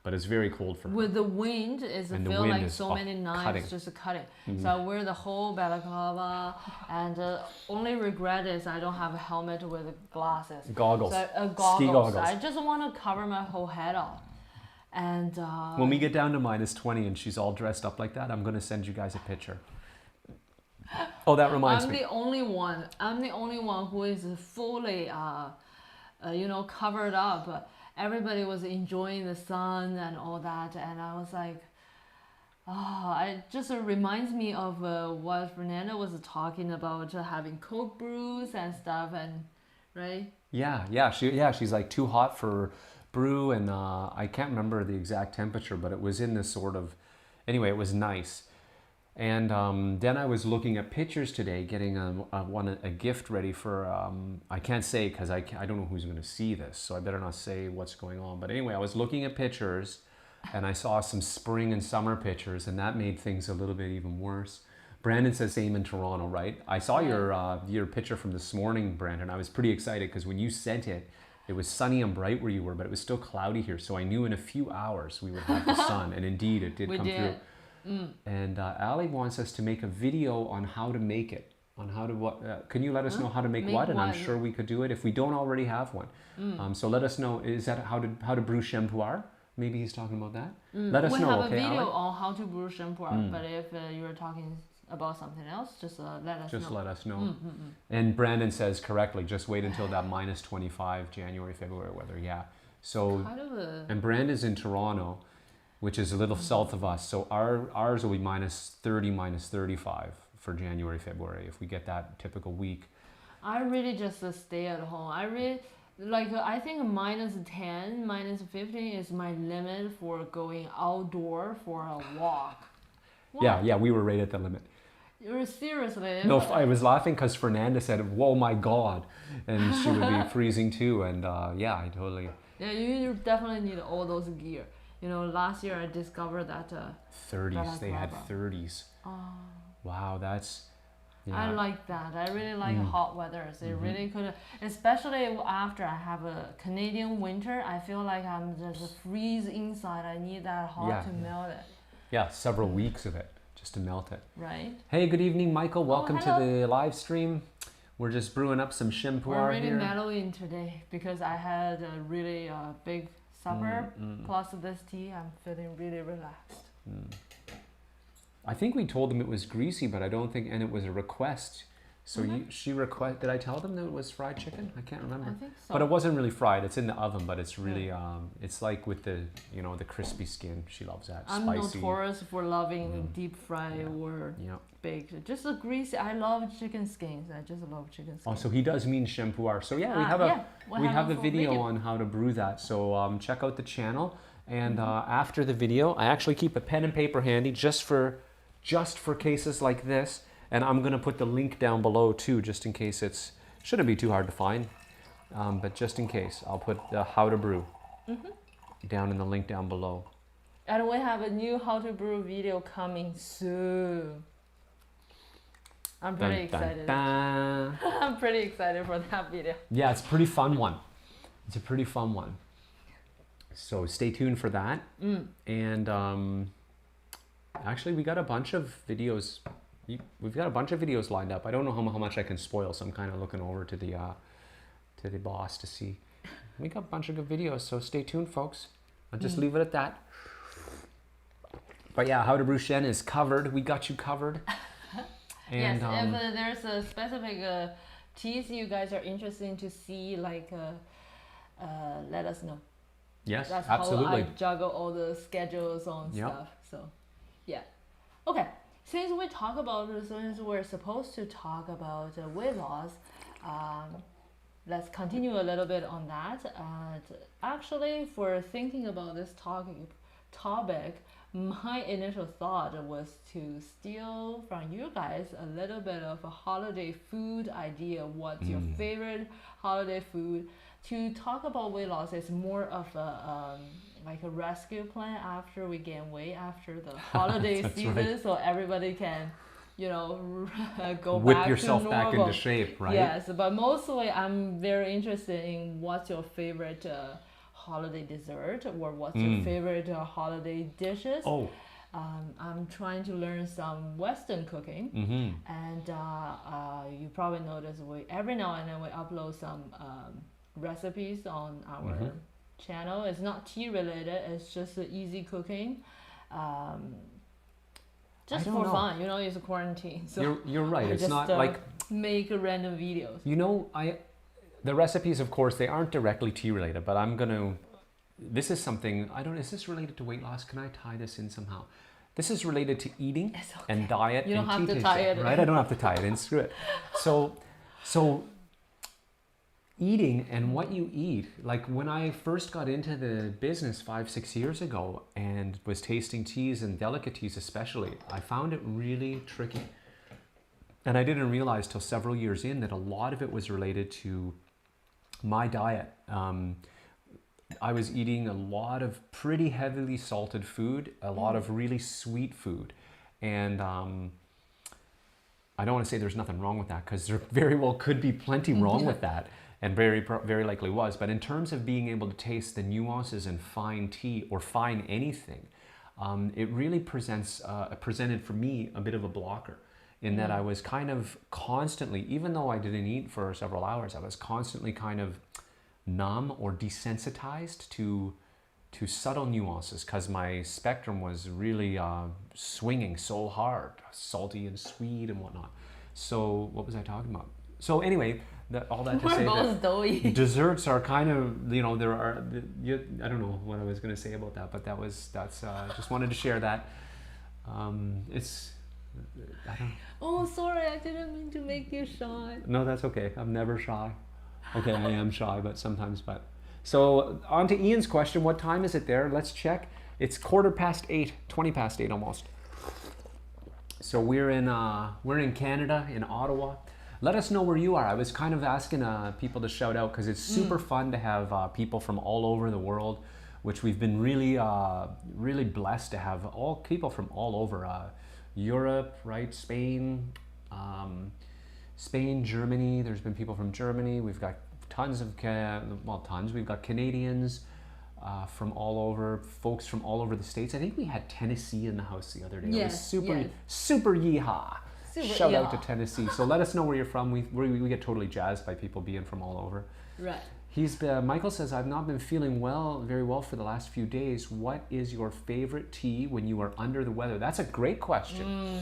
But it's very cold for her. With the wind, it And the feel wind like is so many knives cutting. just cutting. So I wear the whole balaclava, and only regret is I don't have a helmet with glasses. Goggles. So, Ski goggles. I just want to cover my whole head off. And When we get down to -20 and she's all dressed up like that, I'm going to send you guys a picture. Oh, that reminds I'm me. the only one. I'm the only one who is fully, covered up. Everybody was enjoying the sun and all that, and I was like, it just reminds me of what Fernanda was talking about, having cold brews and stuff, and right? She's like too hot for brew, and I can't remember the exact temperature, but it was in this sort of. Anyway, it was nice. And then I was looking at pictures today, getting a gift ready for, I can't say because I don't know who's going to see this, so I better not say what's going on. But anyway, I was looking at pictures, and I saw some spring and summer pictures, and that made things a little bit even worse. Brandon says same in Toronto, right? I saw your picture from this morning, Brandon. I was pretty excited because when you sent it, it was sunny and bright where you were, but it was still cloudy here. So I knew in a few hours we would have the sun, and indeed it did come through. And Ali wants us to make a video on how to make it, on how to what. Can you let us know how to make what? And I'm sure we could do it if we don't already have one. So let us know. Is that how to brew Sheng Pu'er? Maybe he's talking about that. Let us know. We have a Okay, video Ali? on how to brew Sheng Pu'er, but if you're talking about something else, just let us know. Just let us know. And Brandon says correctly, just wait until that -25 January, February weather. Yeah. So Kind of and Brandon's in Toronto, which is a little south of us. So ours will be -30, -35 for January, February if we get that typical week. I really just stay at home. I really I think -10, -15 is my limit for going outdoor for a walk. Yeah, we were right at the limit. You're seriously? No, I was laughing because Fernanda said, "Whoa, my God," and she would be freezing too. And I totally. Yeah, you definitely need all those gear. You know, last year I discovered that 30s. They had balaclava. 30s. Oh. Wow, that's. Yeah. I like that. I really like hot weather. So it really could, especially after I have a Canadian winter. I feel like I'm just freeze inside. I need that hot to melt it. Yeah, several weeks of it just to melt it. Right. Hey, good evening, Michael. Welcome to hello. the live stream. We're just brewing up some Sheng Pu'er We're really here. mellowing today because I had a really big supper plus this tea. I'm feeling really relaxed. I think we told them it was greasy, but I don't think, and it was a request. So did I tell them that it was fried chicken? I can't remember. I think so. But it wasn't really fried. It's in the oven, but it's really, it's like with the, the crispy skin. She loves that. I'm Spicy. notorious for loving deep fry or baked. Just a greasy. I love chicken skins. I just love chicken skins. Oh, so he does mean Sheng Pu'er. So yeah, we have a we have a full video on how to brew that. So check out the channel. And after the video, I actually keep a pen and paper handy just for cases like this. And I'm gonna put the link down below too, just in case shouldn't be too hard to find. But just in case, I'll put the how to brew down in the link down below. And we have a new how to brew video coming soon. I'm pretty excited. Dun. I'm pretty excited for that video. Yeah, it's a pretty fun one. It's a pretty fun one. So stay tuned for that. And actually, we got a bunch of videos. We've got a bunch of videos lined up. I don't know how much I can spoil, so I'm kind of looking over to the boss to see. We got a bunch of good videos, so stay tuned, folks. I'll just leave it at that. But yeah, how to brew Shen is covered. We got you covered. And, yes, if there's a specific teas you guys are interested in to see, like, let us know. Yes, That's absolutely. how I juggle all the schedules on stuff. So, yeah. Okay. Since we're supposed to talk about weight loss, let's continue a little bit on that. Actually, for thinking about this topic, my initial thought was to steal from you guys a little bit of a holiday food idea. What's your favorite holiday food? To talk about weight loss is more of a like a rescue plan after we gain weight after the holiday season, right. So everybody can, go whip back yourself to back normal. into shape, right? Yes, but mostly I'm very interested in what's your favorite holiday dessert, or what's your favorite holiday dishes. Oh. I'm trying to learn some Western cooking, and you probably notice every now and then we upload some recipes on our channel. It's not tea related, it's just easy cooking, just for fun. It's a quarantine, so you're right. It's just, not like make random videos. The recipes, of course, they aren't directly tea related, but this is something is this related to weight loss? Can I tie this in somehow? This is related to eating and diet. You don't and have tea to tie tasting, it right? in. I don't have to tie it in. Screw it. So eating and what you eat, like when I first got into the business 5-6 years ago and was tasting teas and delicacies especially, I found it really tricky. And I didn't realize till several years in that a lot of it was related to my diet. I was eating a lot of pretty heavily salted food, a lot of really sweet food. And I don't want to say there's nothing wrong with that, because there very well could be plenty wrong with that, and very likely was. But in terms of being able to taste the nuances in fine tea or fine anything, it really presented for me a bit of a blocker, in that I was kind of constantly, even though I didn't eat for several hours, I was constantly kind of numb or desensitized to subtle nuances, because my spectrum was really swinging so hard, salty and sweet and whatnot. So what was I talking about? So anyway, all that to say that desserts are kind of, there are, I don't know what I was going to say about that, but that's just wanted to share that. I don't. Oh, sorry, I didn't mean to make you shy. No, that's okay. I'm never shy. Okay, I am shy, but sometimes. So on to Ian's question. What time is it there? Let's check. It's 8:15, 20 past 8 almost. So we're in Canada, in Ottawa. Let us know where you are. I was kind of asking people to shout out, because it's super fun to have people from all over the world, which we've been really blessed to have people from all over Europe, right? Spain, Germany. There's been people from Germany. We've got We've got Canadians from all over, folks from all over the States. I think we had Tennessee in the house the other day. Yes, it was super yeehaw. Shout out to Tennessee. So let us know where you're from. We get totally jazzed by people being from all over. Right. Michael says, I've not been feeling very well for the last few days. What is your favorite tea when you are under the weather? That's a great question.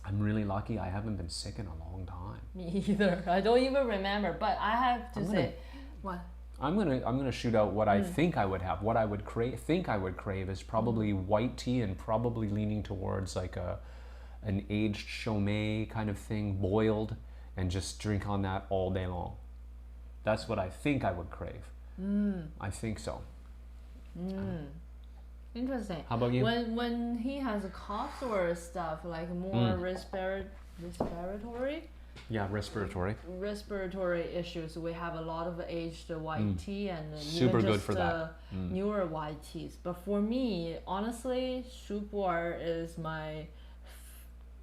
I'm really lucky. I haven't been sick in a long time. Me either. I don't even remember, but I have to say, what? I'm gonna shoot out what I think I would have. What I would think I would crave is probably white tea, and probably leaning towards like an aged Chomay kind of thing, boiled, and just drink on that all day long. That's what I think I would crave. I think so. Interesting. How about you? When he has a cough or stuff, like more respiratory Yeah, respiratory. issues, we have a lot of aged white tea and Super even good just for that. newer white teas. But for me, honestly, Sheng Pu'er is my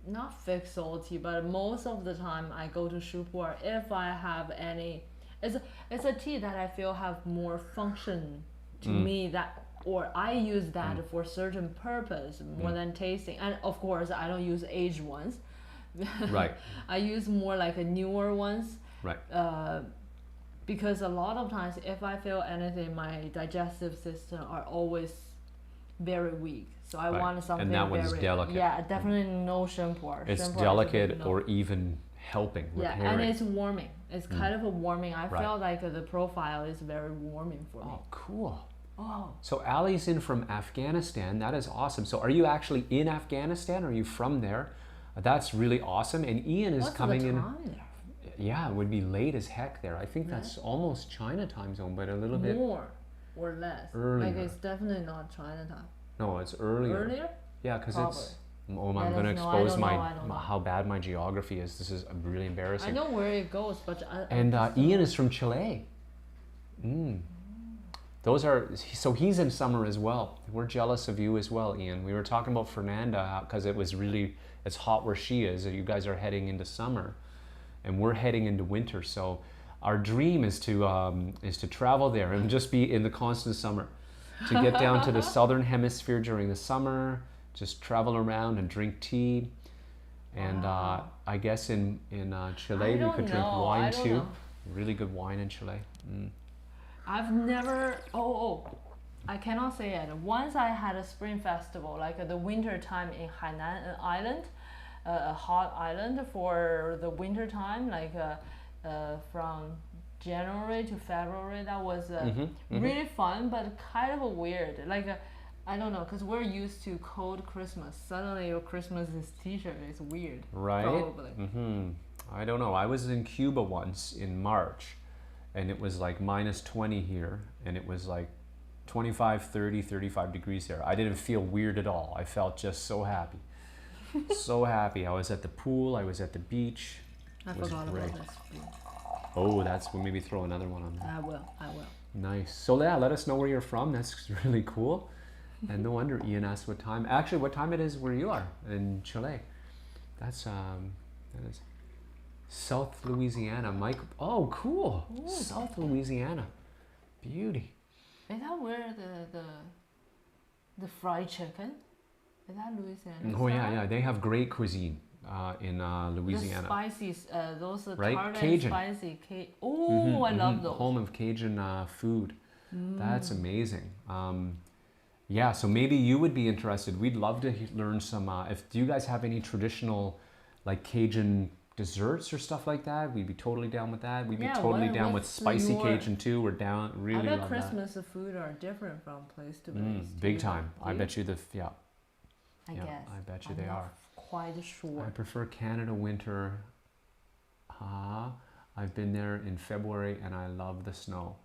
not fixolty, but most of the time I go to Sheng Pu'er if I have any. It's a tea that I feel have more function to me, that or I use that for certain purpose more than tasting. And of course, I don't use aged ones. Right. I use more like a newer ones. Right. Because a lot of times, if I feel anything, my digestive system are always very weak. So I want something and that one's very delicate. Yeah, definitely no Sheng Pu'er. It's Sheng Pu'er is delicate no. or even helping, repairing. Yeah, and it's warming. It's kind of a warming. I felt like the profile is very warming for me. Oh, cool. Oh. So Ali's in from Afghanistan. That is awesome. So are you actually in Afghanistan? Are you from there? That's really awesome. And Ian is What's coming the in. time there? Yeah, it would be late as heck there. I think that's almost China time zone, but a little bit More or less. earlier. Like it's definitely not Chinatown. No, it's earlier. Earlier? Yeah, because it's. Oh, I'm Yeah, going to that's- no, I expose don't know, I don't know. how bad my geography is. This is really embarrassing. I know where it goes, but And Ian is from Chile. Those are, so he's in summer as well. We're jealous of you as well, Ian. We were talking about Fernanda because it's hot where she is. You guys are heading into summer, and we're heading into winter. So our dream is to travel there and just be in the constant summer, to get down to the southern hemisphere during the summer, just travel around and drink tea. And I guess in Chile we could drink wine too. know. Really good wine in Chile. I've never. I cannot say it. Once I had a spring festival, like the winter time in Hainan Island, a hot island for the winter time, like from January to February. That was really fun, but kind of weird. Like I don't know, because we're used to cold Christmas. Suddenly your Christmas is t-shirt. It's weird. Right. Probably. I don't know. I was in Cuba once in March, and it was like minus 20 here, and it was like 25, 30, 35 degrees there. I didn't feel weird at all. I felt just so happy. So happy. I was at the pool. I was at the beach. I It was forgot great. about this. Oh, we'll maybe throw another one on there. I will. Nice. So yeah, let us know where you're from. That's really cool. And no wonder Ian asked what time. Actually, what time it is where you are in Chile. That is South Louisiana. Mike. Oh, cool. Ooh. South Louisiana. Beauty. Is that where the fried chicken? Is that Louisiana? Oh yeah. They have great cuisine in Louisiana. The spicy, those Right? tart Cajun. and spicy. I love those. Home of Cajun food. That's amazing. Yeah, so maybe you would be interested. We'd love to learn some. Do you guys have any traditional, like Cajun desserts or stuff like that? We'd be totally down with that. We'd be totally down with spicy Cajun too. We're down. Really I bet love Christmas food are different from place to place. that. Big time. I bet you I guess. I bet you I'm they not are. quite sure. I prefer Canada winter. I've been there in February and I love the snow.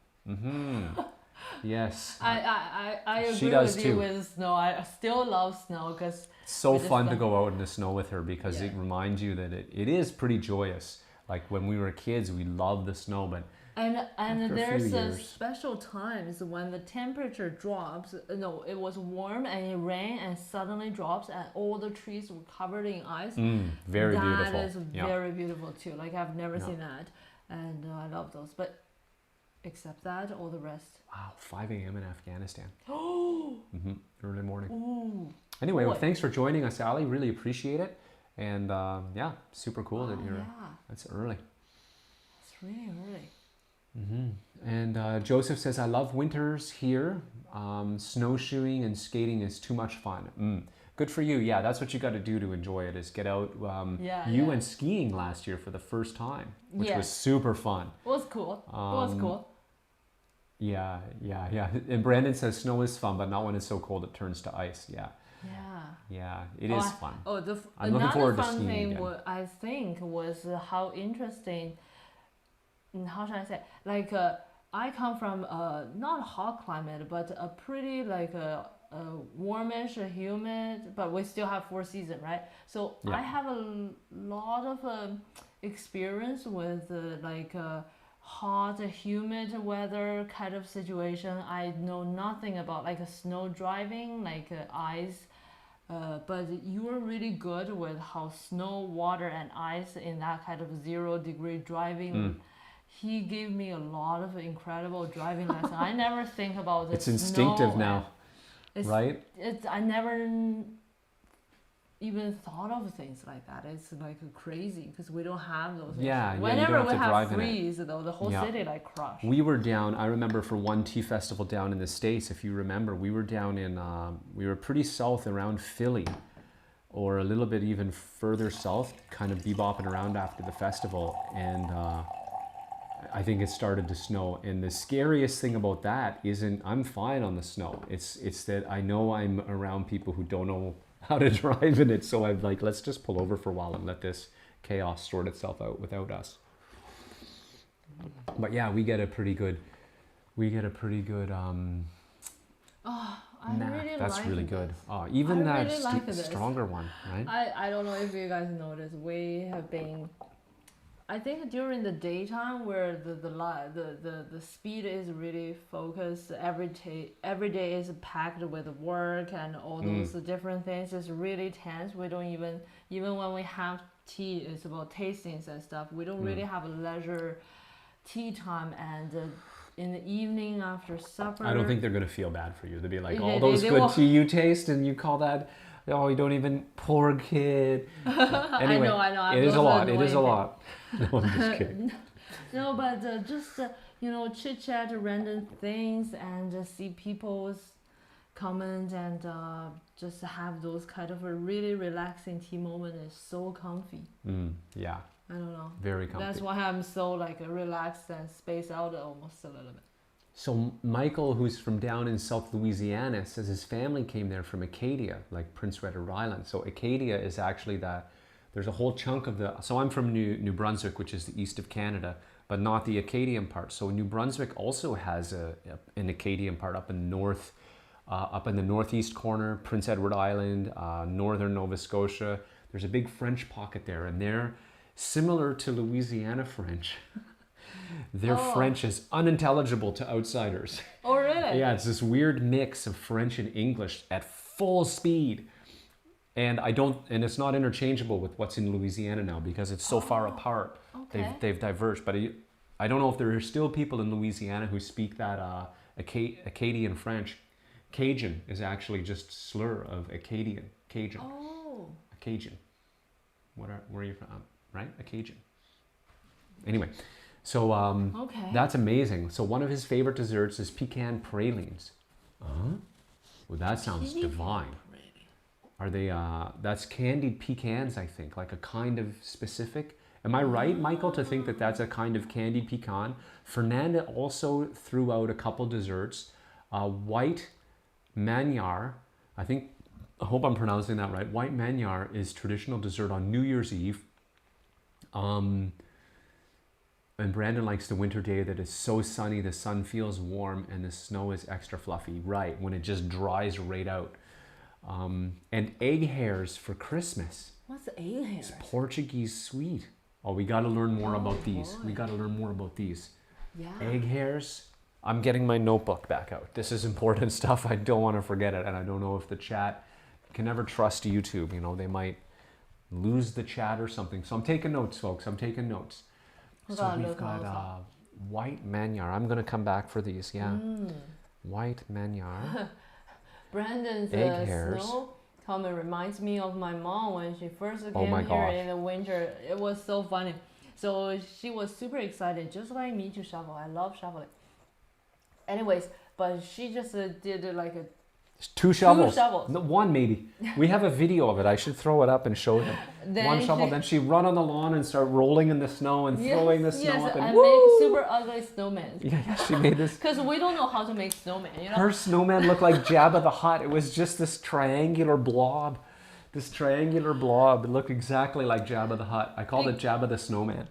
Yes. I She agree does with you too. with snow. I still love snow because It's so we just fun to love- go out in the snow with her because Yeah. it reminds you that it is pretty joyous. Like when we were kids, we loved the snow, but and after a few there's a years. special times when the temperature drops. No, it was warm and it rained and suddenly drops and all the trees were covered in ice. very beautiful. That is Yeah. very beautiful too. Like I've never Yeah. seen that, and I love those. But except that, all the rest. Wow, 5 a.m. in Afghanistan. Oh. Early morning. Ooh. Anyway, well, Boy. thanks for joining us, Ali. Really appreciate it. And yeah, super cool that you're. Yeah, That's early. it's really early. And Joseph says, I love winters here. Snowshoeing and skating is too much fun. Good for you. Yeah, that's what you got to do to enjoy it, is get out. You went skiing last year for the first time, which was Yes. super fun. It was cool. It was cool. Yeah. And Brandon says snow is fun, but not when it's so cold it turns to ice. Yeah, it is fun. I'm looking forward to another fun skiing thing again. I think was how interesting. How should I say? Like I come from not hot climate, but a pretty like a warmish, a humid, but we still have 4 seasons, right? So Yeah. I have a lot of experience with like hot, humid weather kind of situation. I know nothing about like snow driving, like ice. But you were really good with how snow, water, and ice in that kind of 0 degree driving. He gave me a lot of incredible driving lessons. I never think about the It's instinctive snow now, right? I never even thought of things like that. It's like crazy because we don't have those things. Yeah, you Whenever don't have we to have drive in it. freeze, though, the whole Yeah. city like crushed. We were down, I remember for one tea festival down in the States, if you remember, we were down in, we were pretty south around Philly, or a little bit even further south, kind of bebopping around after the festival, and I think it started to snow. And the scariest thing about that isn't I'm fine on the snow. It's that I know I'm around people who don't know how to drive in it, so I'm like, let's just pull over for a while and let this chaos sort itself out without us. But yeah, we get a pretty good I nah, really that's like really this. good. Oh, even I that really like this. stronger one, right? I don't know if you guys noticed, we have been, I think during the daytime where the speed is really focused, every day is packed with work and all those different things. It's really tense. We don't even when we have tea, it's about tastings and stuff. We don't really have a leisure tea time, and in the evening after supper. I don't think they're gonna feel bad for you. They'll be like, They- all they- those they good will- tea you taste, and you call that, oh, you don't even, poor kid. Anyway, I know. it is a those lot. It is a annoying lot. No, I'm just kidding. No, but just chit chat random things and see people's comments and just have those kind of a really relaxing tea moment is so comfy. Yeah, I don't know. very comfy. That's why I'm so like relaxed and spaced out almost a little bit. So Michael, who's from down in South Louisiana, says his family came there from Acadia, like Prince Edward Island. So Acadia is actually there's a whole chunk of so I'm from New Brunswick, which is the east of Canada, but not the Acadian part. So New Brunswick also has an Acadian part up in north, up in the northeast corner, Prince Edward Island, northern Nova Scotia. There's a big French pocket there, and they're similar to Louisiana French. Their French is unintelligible to outsiders. Oh, really? Yeah, it's this weird mix of French and English at full speed. And it's not interchangeable with what's in Louisiana now because it's so far apart. Okay. They've diverged. But I don't know if there are still people in Louisiana who speak that Acadian French. Cajun is actually just slur of Acadian. Cajun. Oh. Cajun. Where are you from? Right? A Cajun. Anyway, so Okay. that's amazing. So one of his favorite desserts is pecan pralines. Well, that sounds divine. Are they, that's candied pecans, I think, like a kind of specific. Am I right, Michael, to think that that's a kind of candied pecan? Fernanda also threw out a couple desserts. White manyar, I hope I'm pronouncing that right. White manyar is traditional dessert on New Year's Eve. And Brandon likes the winter day that is so sunny, the sun feels warm, and the snow is extra fluffy. Right, when it just dries right out. And egg hairs for Christmas. What's egg hairs? It's Portuguese sweet. Oh, we got to learn more about these. We got to learn more about these. Yeah. Egg hairs. I'm getting my notebook back out. This is important stuff. I don't want to forget it. And I don't know if the chat can never trust YouTube. You know, they might lose the chat or something. So I'm taking notes, folks. I'm taking notes. So we've got white manyar. I'm going to come back for these. Yeah. White manyar. Brandon's Egg hairs. snow comment reminds me of my mom when she first Oh came my here gosh. in the winter. It was so funny. So she was super excited, just like me, to shovel. I love shoveling. Anyways, but she just did like a Two shovels. shovels. No, one maybe. We have a video of it. I should throw it up and show him. Then One shovel. she- Then she run on the lawn and start rolling in the snow and throwing the snow up and and make super ugly snowmen. Yeah, she made this. Because we don't know how to make snowmen, you know. Her snowman looked like Jabba the Hutt. It was just this triangular blob. It looked exactly like Jabba the Hutt. I called it Jabba the Snowman.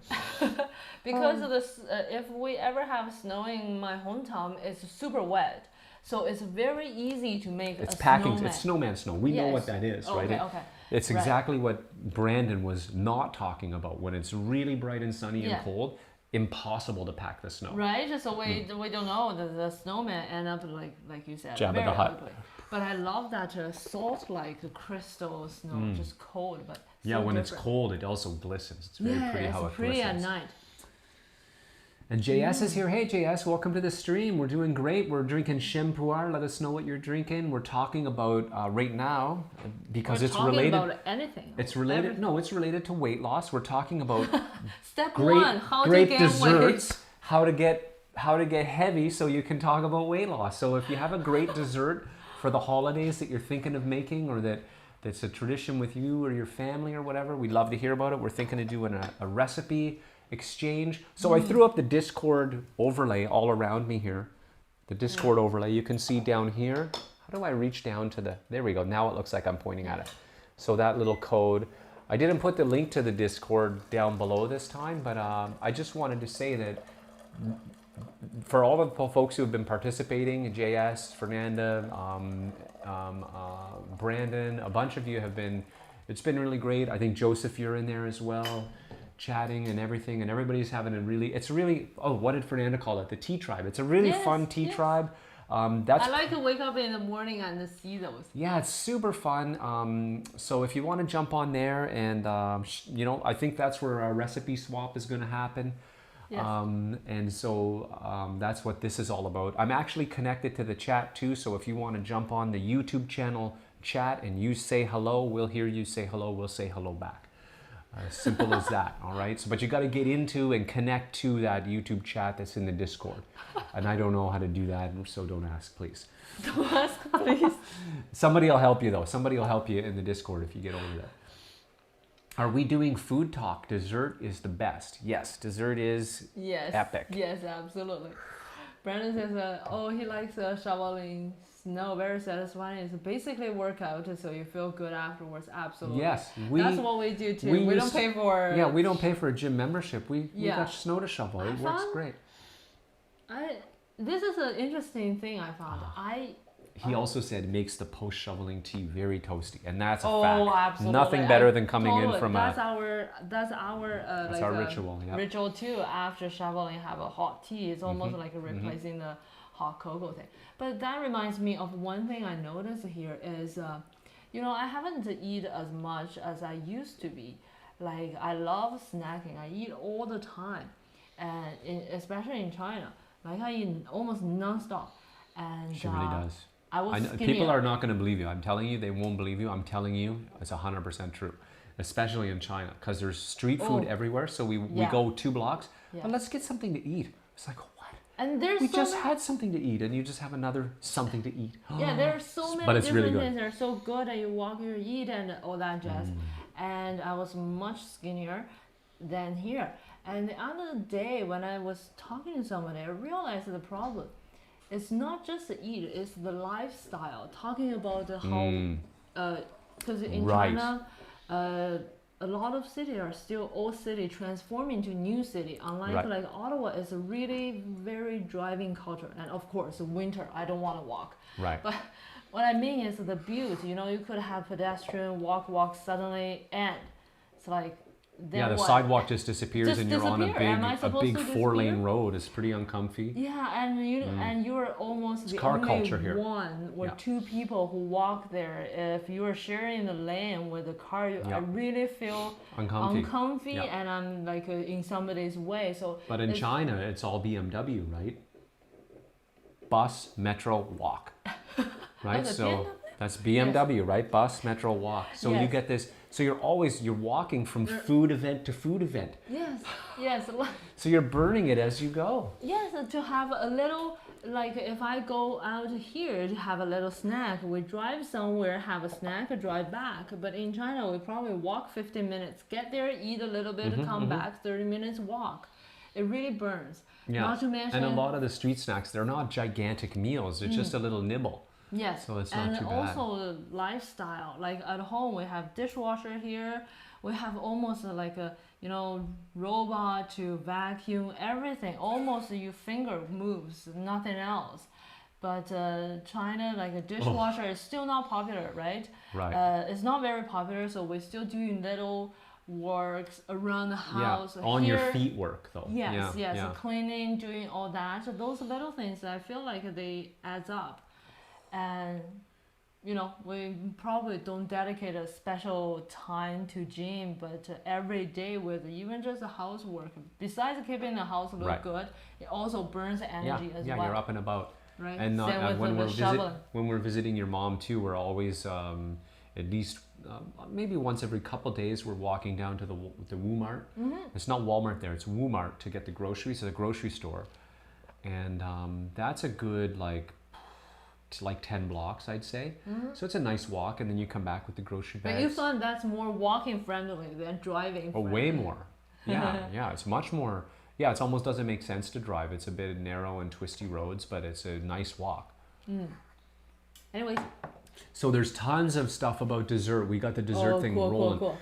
because of this, if we ever have snow in my hometown, it's super wet. So it's very easy to make It's a packing. snowman. It's snowman snow. We know what Yes. that is, Okay, right? okay. It's Right. exactly what Brandon was not talking about. When it's really bright and sunny Yeah. and cold, impossible to pack the snow. Right, so we don't know the snowman end up like you said, Jabba very the Hutt. ugly. But I love that salt like crystal snow, just cold, but Yeah, so when it's different. cold, it also glistens. It's very Yeah, pretty it's how it pretty glistens. at night. And JS is here. Hey JS, welcome to the stream. We're doing great. We're drinking Sheng Pu'er. Let us know what you're drinking. We're talking about right now because We're it's talking related. about anything. It's related. No, it's related to weight loss. We're talking about Step great, one, how great to gain desserts. weight. How to get heavy so you can talk about weight loss. So if you have a great dessert for the holidays that you're thinking of making, or that's a tradition with you or your family or whatever, we'd love to hear about it. We're thinking of doing a recipe exchange. So I threw up the Discord overlay all around me here. The Discord overlay, you can see down here. How do I reach down to there we go. Now it looks like I'm pointing at it. So that little code. I didn't put the link to the Discord down below this time, but I just wanted to say that for all of the folks who have been participating, JS, Fernanda, Brandon, a bunch of you have been, it's been really great. I think Joseph, you're in there as well, chatting and everything, and everybody's having it's really, oh, what did Fernanda call it? The tea tribe. It's a really fun tea tribe. That's I like to wake up in the morning and see those. Yeah, it's super fun. So if you want to jump on there and, I think that's where our recipe swap is going to happen. Yes. And so that's what this is all about. I'm actually connected to the chat too. So if you want to jump on the YouTube channel chat and you say hello, we'll hear you say hello. We'll say hello back. Simple as that. All right. So, but you got to get into and connect to that YouTube chat that's in the Discord. And I don't know how to do that. So don't ask, please. Don't ask, please. Somebody will help you though. Somebody will help you in the Discord if you get over there. Are we doing food talk? Dessert is the best. Yes, dessert is epic. Yes, absolutely. Brandon says, he likes shoveling snow, very satisfying. It's basically workout, so you feel good afterwards. Absolutely. Yes, that's what we do too. We don't pay for. Yeah, we don't pay for a gym membership. We got snow to shovel. It works great. This is an interesting thing I found. He also said makes the post shoveling tea very toasty, and that's a fact. Absolutely. Nothing better than coming in from that's our ritual. Yeah. Ritual too. After shoveling, have a hot tea. It's almost like replacing the hot cocoa thing. But that reminds me of one thing I noticed here is, I haven't eaten as much as I used to be. Like I love snacking. I eat all the time, and especially in China, like I eat almost nonstop. And she really does. I was skinnier. People are not going to believe you. I'm telling you, they won't believe you. I'm telling you, it's 100% true, especially in China, because there's street food everywhere. So we go 2 blocks, but let's get something to eat. It's like, what? And we just had something to eat, and you just have another something to eat. Yeah, there are so many but it's different really things. They're so good, and you walk, you eat, and all that jazz. And I was much skinnier than here. And the other day, when I was talking to somebody, I realized the problem. It's not just the eat, it's the lifestyle. Talking about how, because in China, a lot of cities are still old city transforming to new city. Unlike like Ottawa, it's a really very driving culture. And of course, winter, I don't want to walk. Right. But what I mean is the beauty. You could have pedestrian walk suddenly, and it's like. The sidewalk just disappears and you're on a big 4-lane road. It's pretty uncomfy. Yeah, and you're almost it's the car only culture here. one or 2 people who walk there. If you are sharing the lane with a car, I really feel uncomfy and I'm like in somebody's way. So. But in China, it's all BMW, right? Bus, metro, walk, right? So that's BMW, right? Bus, metro, walk. So you get this. So you're walking from food event to food event. Yes. So you're burning it as you go. Yes, to have a little, like if I go out here to have a little snack, we drive somewhere, have a snack, drive back. But in China, we probably walk 15 minutes, get there, eat a little bit, come back, 30 minutes walk. It really burns. Yeah. Not to mention. And a lot of the street snacks, they're not gigantic meals. They're just a little nibble. Yes, so it's not too bad. And also the lifestyle. Like at home, we have dishwasher here. we have almost like a, you know, robot to vacuum everything. Almost your finger moves, nothing else. But China, like a dishwasher, is still not popular, right? Right. It's not very popular, so we're still doing little works around the house. Yeah. On your Here, feet work though. yes, Yeah. yes, Yeah. cleaning, doing all that. So those little things, I feel like they adds up, and you know, we probably don't dedicate a special time to gym, but every day with even just the housework, besides keeping the house look Right. good, it also burns energy as Yeah, well. you're up and about. Right. And not, Same with when the shoveling. when we're visiting your mom too, we're always at least maybe once every couple days we're walking down to the Walmart. It's not Walmart there; it's Walmart to get the groceries, the grocery store, and that's a good like 10 blocks, I'd say. So it's a nice walk, and then you come back with the grocery bags. But you find that's more walking friendly than driving Oh, friendly. way more. Yeah, yeah, it's much more. Yeah, it almost doesn't make sense to drive. It's a bit narrow and twisty roads, but it's a nice walk. Anyways. So there's tons of stuff about dessert. We got the dessert thing rolling. Cool.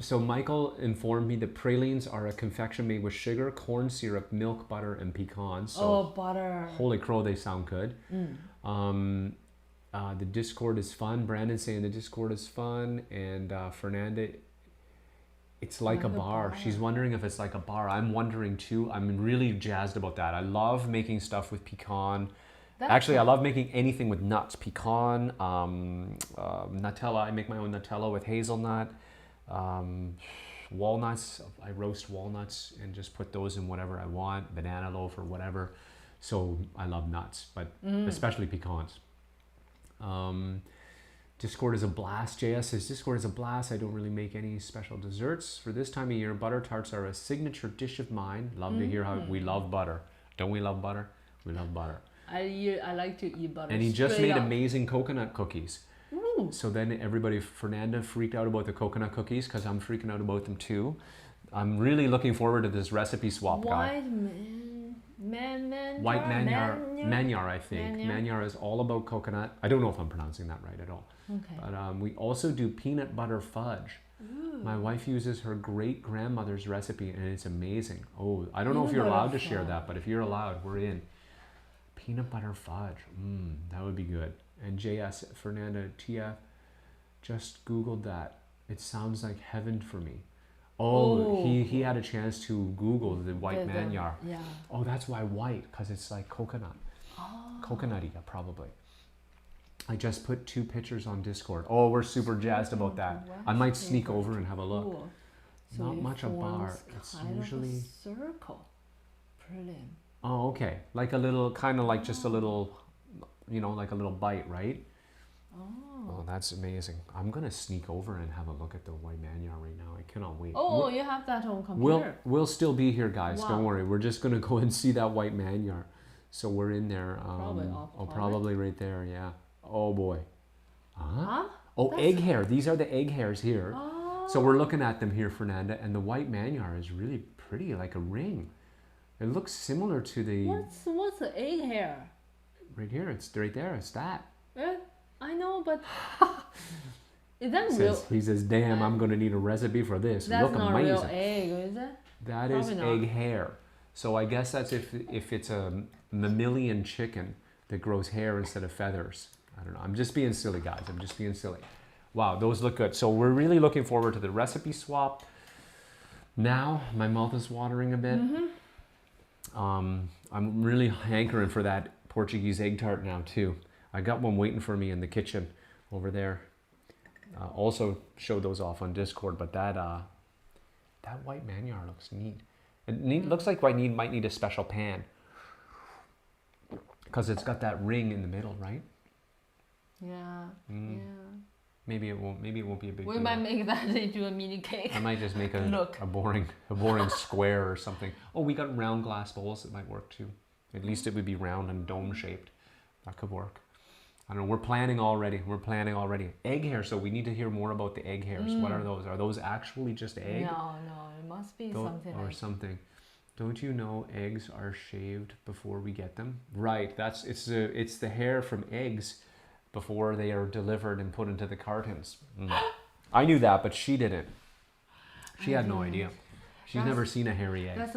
So Michael informed me that pralines are a confection made with sugar, corn syrup, milk, butter, and pecans. So Butter. holy crow, they sound good. The Discord is fun. Brandon's saying the Discord is fun, and Fernanda, it's like a bar. She's wondering if it's like a bar. I'm wondering too. I'm really jazzed about that. I love making stuff with pecan. Actually, I love making anything with nuts. Pecan, Nutella. I make my own Nutella with hazelnut. Walnuts. I roast walnuts and just put those in whatever I want. Banana loaf or whatever. So I love nuts, but especially pecans. Discord is a blast. JS says Discord is a blast. I don't really make any special desserts for this time of year. Butter tarts are a signature dish of mine. Love to hear how we love butter. Don't we love butter? We love butter. I like to eat butter. And he just straight made up. amazing coconut cookies. Ooh. So then everybody, Fernanda freaked out about the coconut cookies because I'm freaking out about them too. I'm really looking forward to this recipe swap, guy. White manyar, I think. Manyar is all about coconut. I don't know if I'm pronouncing that right at all. Okay. But we also do peanut butter fudge. Ooh. My wife uses her great grandmother's recipe and it's amazing. Oh, I don't know if Peanut you're butter allowed to share fudge. that, but if you're allowed, we're in. Peanut butter fudge. That would be good. And JS, Fernanda, TF, just Googled that. It sounds like heaven for me. Oh, he had a chance to Google the white manyar. Yeah. Oh, that's why white, because it's like coconut. Coconutty, probably. I just put 2 pictures on Discord. Oh, we're super jazzed about that. I might sneak over and have a look. Cool. So Not it much a bar. forms It's kind usually... of a circle. Brilliant. Oh, okay. Like a little, kind of like just a little, you know, like a little bite, right? Oh, that's amazing. I'm going to sneak over and have a look at the white manyar right now. I cannot wait. Oh, you have that on computer. We'll still be here, guys. Wow. Don't worry. We're just going to go and see that white manyar. So we're in there. Probably off of probably right there, yeah. Oh, boy. Huh? Oh, egg hair. These are the egg hairs here. Oh. So we're looking at them here, Fernanda, and the white manyar is really pretty, like a ring. It looks similar to the... What's the egg hair? Right here. It's right there. It's that. I know, but is that real? He says, damn, I'm going to need a recipe for this. That's Look not amazing. real egg, is it? That is Probably not. egg hair. So I guess that's if it's a mammalian chicken that grows hair instead of feathers. I don't know. I'm just being silly, guys. I'm just being silly. Wow, those look good. So we're really looking forward to the recipe swap. Now, my mouth is watering a bit. I'm really hankering for that Portuguese egg tart now, too. I got one waiting for me in the kitchen over there. Also showed those off on Discord, but that white manyar looks neat. It looks like I might need a special pan because it's got that ring in the middle, right? Yeah. Yeah. Maybe it won't be a big We deal. might make that into a mini cake. I might just make Look. a boring square or something. Oh, we got round glass bowls that might work too. At least it would be round and dome shaped. That could work. I don't know. We're planning already. Egg hair. So we need to hear more about the egg hairs. What are those? Are those actually just egg? No, it must be something or like something. Don't you know eggs are shaved before we get them? Right. It's the hair from eggs before they are delivered and put into the cartons. I knew that, but she didn't. She had no idea. She's never seen a hairy egg. That's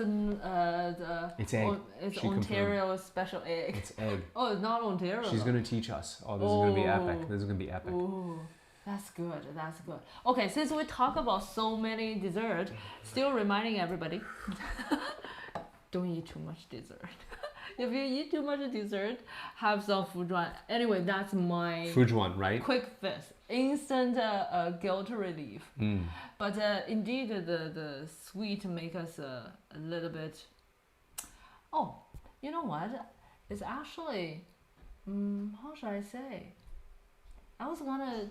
It's egg. It's She Ontario special egg. It's egg. Oh, it's not Ontario. She's going to teach us. Oh, this is going to be epic. This is going to be epic. Ooh, that's good. That's good. Okay, since we talk about so many dessert, still reminding everybody, don't eat too much dessert. If you eat too much dessert, have some Fujuan. Anyway, that's my Fujuan, right? quick fix, instant guilt relief. But indeed, the sweet make us a little bit. Oh, you know what? It's actually, how should I say? I was gonna,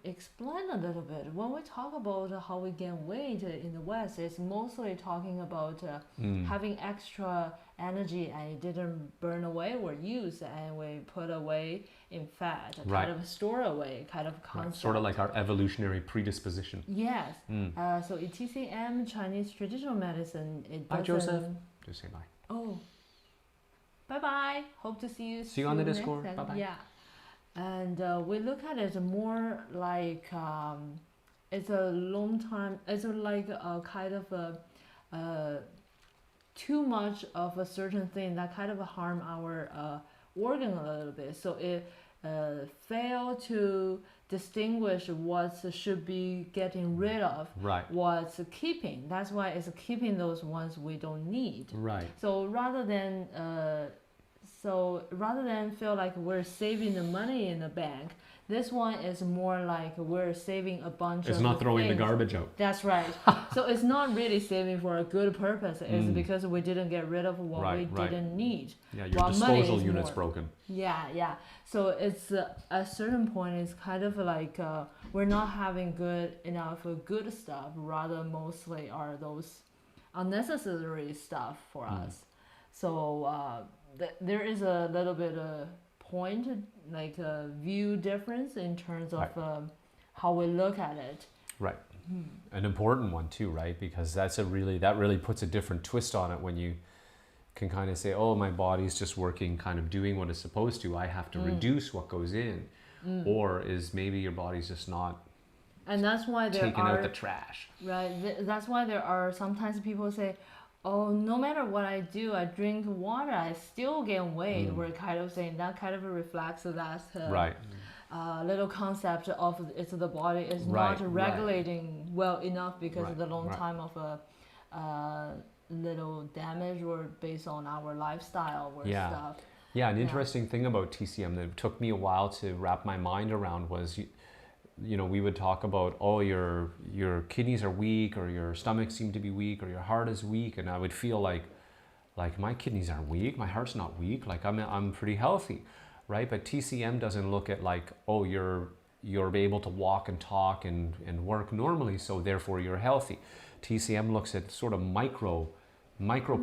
explain a little bit. When we talk about how we gain weight in the West, it's mostly talking about having extra energy and it didn't burn away or use, and we put away in fat, kind of store away, kind of concept. Right. Sort of like our evolutionary predisposition. Yes. So in TCM, Chinese traditional medicine, it doesn't... Bye, Joseph. Just say bye. Oh. Bye-bye. Hope to see you See you on the Discord. Next time. Bye-bye. Yeah. And we look at it more like it's a long time, it's like a kind of a too much of a certain thing that kind of harm our organ a little bit. So it fail to distinguish what should be getting rid of, right, what's keeping. That's why it's keeping those ones we don't need. Right. So rather than feel like we're saving the money in the bank, this one is more like we're saving a bunch of It's not throwing things. the garbage out. That's right. So it's not really saving for a good purpose. It's because we didn't get rid of what we didn't need. Yeah, your disposal unit's broken. Yeah. So it's at a certain point, it's kind of like we're not having enough good stuff. Rather, mostly are those unnecessary stuff for us. So there is a little bit of point, like a view difference in terms of how we look at it. Right. An important one too, right? Because that really puts a different twist on it when you can kind of say, oh, my body's just working, kind of doing what it's supposed to. I have to reduce what goes in. Or is maybe your body's just not and that's why taking out the trash. Right. That's why there are sometimes people say, oh, no matter what I do, I drink water, I still gain weight. We're kind of saying that kind of reflects that little concept of it's the body is not regulating well enough because of the long time of a little damage or based on our lifestyle or stuff. Yeah, an interesting thing about TCM that took me a while to wrap my mind around was, you know, we would talk about, oh, your kidneys are weak, or your stomach seemed to be weak, or your heart is weak, and I would feel like my kidneys aren't weak, my heart's not weak, like I'm pretty healthy, right? But TCM doesn't look at like, oh, you're able to walk and talk and work normally, so therefore you're healthy. TCM looks at sort of micro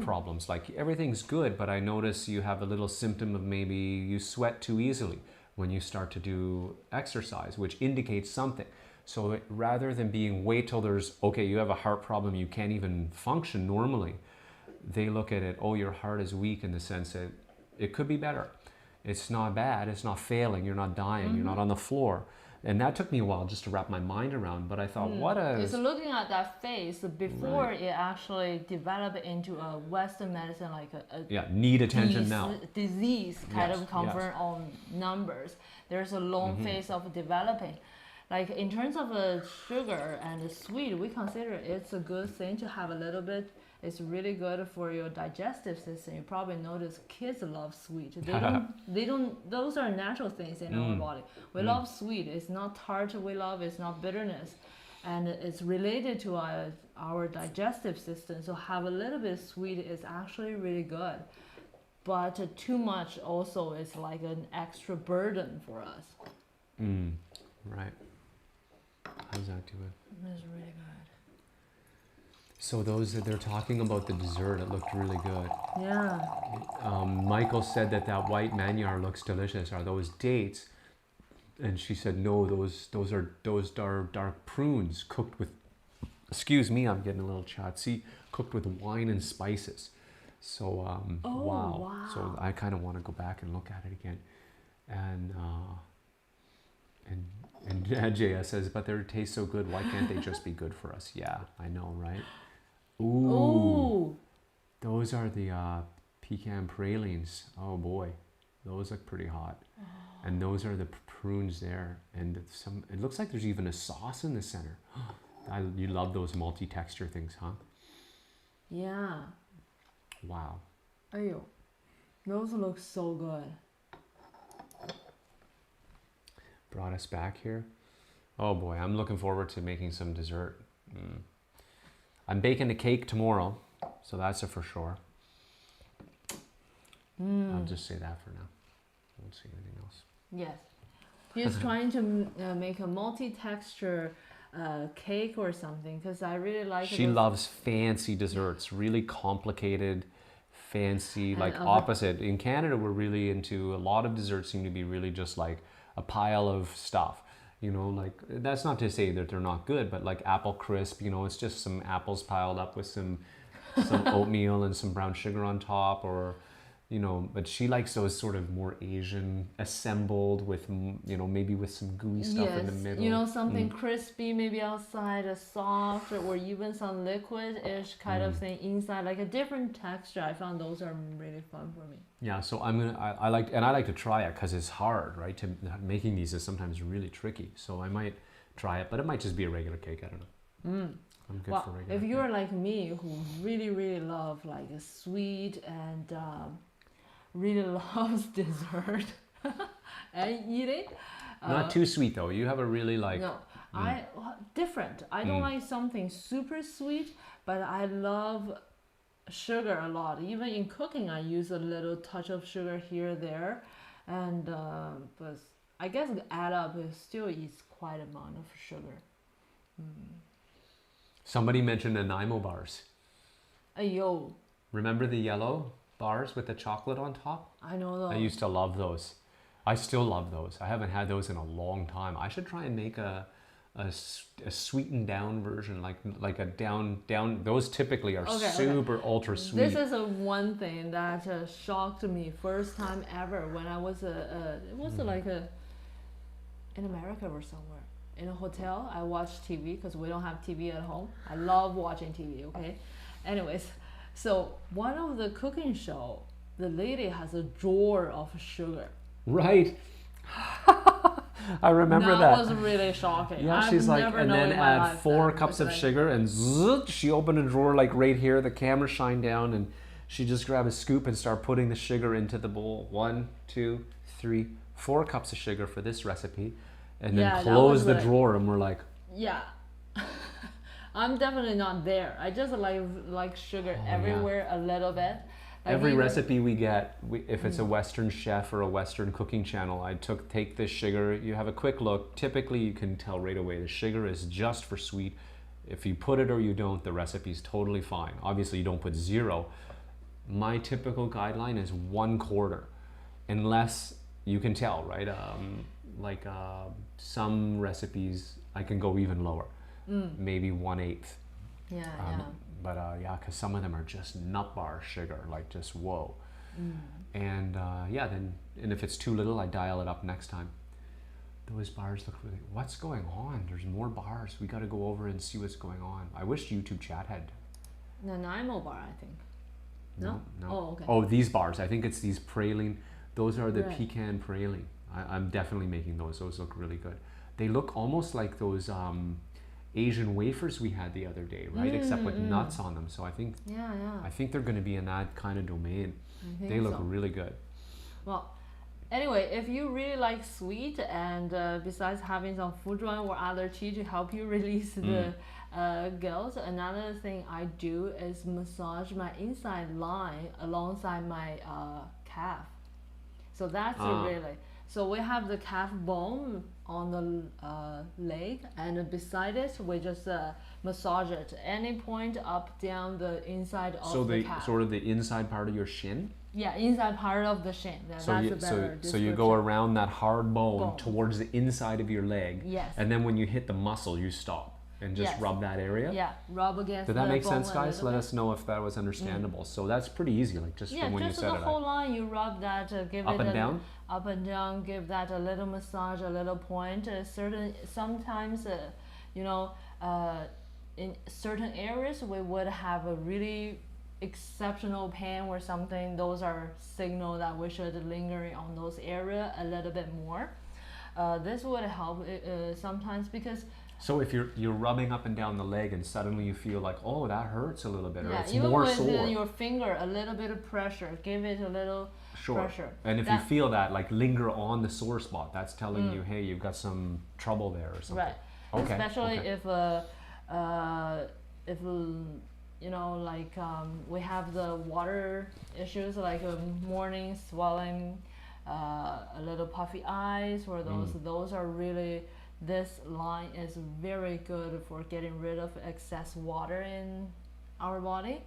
problems, like everything's good, but I notice you have a little symptom of maybe you sweat too easily when you start to do exercise, which indicates something. So rather than wait till you have a heart problem, you can't even function normally, they look at it, oh, your heart is weak in the sense that it could be better. It's not bad, it's not failing, you're not dying, you're not on the floor. And that took me a while just to wrap my mind around, but I thought, It's looking at that phase before it actually developed into a Western medicine, like need attention now. Disease kind of convert on numbers. There's a long phase of developing. Like in terms of sugar and sweet, we consider it's a good thing to have a little bit. It's really good for your digestive system. You probably notice kids love sweet. They don't, those are natural things in our body. We love sweet. It's not tart we love, it's not bitterness. And it's related to our digestive system. So have a little bit sweet is actually really good. But too much also is like an extra burden for us. Right. How's that do it? It's really good. So they're talking about the dessert, it looked really good. Yeah. Michael said that white manyar looks delicious. Are those dates? And she said, no, those are dark prunes cooked with, excuse me, I'm getting a little chatsy, cooked with wine and spices. So, wow. So I kind of want to go back and look at it again. And And JS says, but they taste so good. Why can't they just be good for us? Yeah, I know, right? Ooh. Ooh. Those are the pecan pralines. Oh boy, those look pretty hot. And those are the prunes there. And it looks like there's even a sauce in the center. You love those multi-texture things, huh? Yeah. Wow. Ayo. Those look so good. Brought us back here. Oh boy, I'm looking forward to making some dessert. I'm baking a cake tomorrow, so that's a for sure. I'll just say that for now. I won't say anything else. Yes. He's trying to make a multi-texture cake or something, because I really like She loves fancy desserts, really complicated, fancy, like opposite. In Canada, we're really into, a lot of desserts seem to be really just like a pile of stuff. You know, like, that's not to say that they're not good, but like apple crisp, you know, it's just some apples piled up with some oatmeal and some brown sugar on top, or, you know, but she likes those sort of more Asian, assembled with, you know, maybe with some gooey stuff in the middle. You know, something crispy maybe outside, a soft, or even some liquid-ish kind of thing inside, like a different texture. I found those are really fun for me. Yeah, so I like to try it because it's hard, right? Making these is sometimes really tricky. So I might try it, but it might just be a regular cake. I don't know. I'm good for regular if cake. you're like me, who really love like a sweet and really loves dessert and eating. Not too sweet though. You have a really like. No, different. I don't like something super sweet, but I love sugar a lot. Even in cooking, I use a little touch of sugar here or there, and but I guess add up, it still eats quite amount of sugar. Somebody mentioned Nanaimo bars. Ayo. Remember the yellow bars with the chocolate on top? I know those. I used to love those. I still love those. I haven't had those in a long time. I should try and make a sweetened down version, like a down. Those typically are super ultra sweet. This is one thing that shocked me first time ever when I was in America or somewhere in a hotel. I watched TV because we don't have TV at home. I love watching TV. Okay, anyways, so one of the cooking show, the lady has a drawer of sugar. Right. I remember that. That was really shocking. Yeah, she's like, and then add 4 cups of sugar, and zzz, she opened a drawer like right here. The camera shined down, and she just grabbed a scoop and started putting the sugar into the bowl. 1, 2, 3, 4 cups of sugar for this recipe, and then close the drawer, and we're like, yeah. I'm definitely not there. I just like sugar everywhere a little bit. Every recipe we get, if it's a Western chef or a Western cooking channel, I take this sugar, you have a quick look. Typically, you can tell right away the sugar is just for sweet. If you put it or you don't, the recipe's totally fine. Obviously, you don't put 0. My typical guideline is 1/4, unless you can tell, right? Some recipes, I can go even lower, maybe 1/8. Yeah, But because some of them are just nut bar sugar, like just whoa. And then if it's too little, I dial it up next time. Those bars look really. What's going on? There's more bars. We got to go over and see what's going on. I wish YouTube chat had. Nanaimo bar, I think. No. Oh, okay. Oh, these bars. I think it's these praline. Those are the pecan praline. I'm definitely making those. Those look really good. They look almost like those Asian wafers we had the other day, right? Except with nuts on them. So I think I think they're going to be in that kind of domain. They look really good. Well, anyway, if you really like sweet, and besides having some Fujuan or other tea to help you release the guilt, another thing I do is massage my inside line alongside my calf. So that's really. So we have the calf bone on the leg, and beside it, we just massage it any point up, down the inside of the calf. Sort of the inside part of your shin? Yeah, inside part of the shin. So you go around that hard bone towards the inside of your leg. Yes. And then when you hit the muscle, you stop. and just rub that area? Yeah, rub against. Did that make sense, bone a guys? little Let bit. us know if that was understandable. So that's pretty easy, like just from when you just said the it. whole line. You rub that, give Up it and down? up and down. Give that a little massage, a little point. Sometimes, you know, in certain areas we would have a really exceptional pain or something. Those are signal that we should linger on those area a little bit more. This would help sometimes because. So if you're rubbing up and down the leg and suddenly you feel like, oh, that hurts a little bit, or it's even more with sore. your finger, a little bit of pressure, give it a little pressure. And if you feel that, like linger on the sore spot, that's telling you, hey, you've got some trouble there or something. Right. Okay. Especially if you know, like we have the water issues, like morning swelling, a little puffy eyes, or those are really. This line is very good for getting rid of excess water in our body.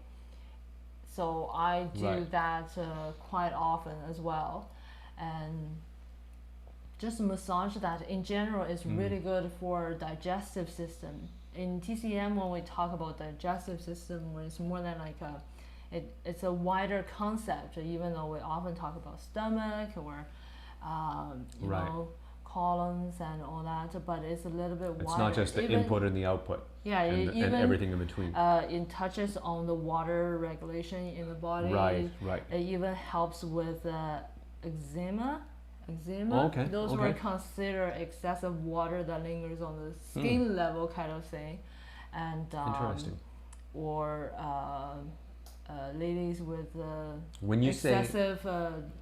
So I do that quite often as well. And just massage that in general is really good for digestive system. In TCM, when we talk about digestive system, it's more than like it's a wider concept, even though we often talk about stomach or you know, colons and all that, but it's a little bit wider. It's not just the input and the output. Yeah, and everything in between. It touches on the water regulation in the body. Right. It even helps with eczema. Those were considered excessive water that lingers on the skin level kind of thing. And interesting. Or ladies with when you excessive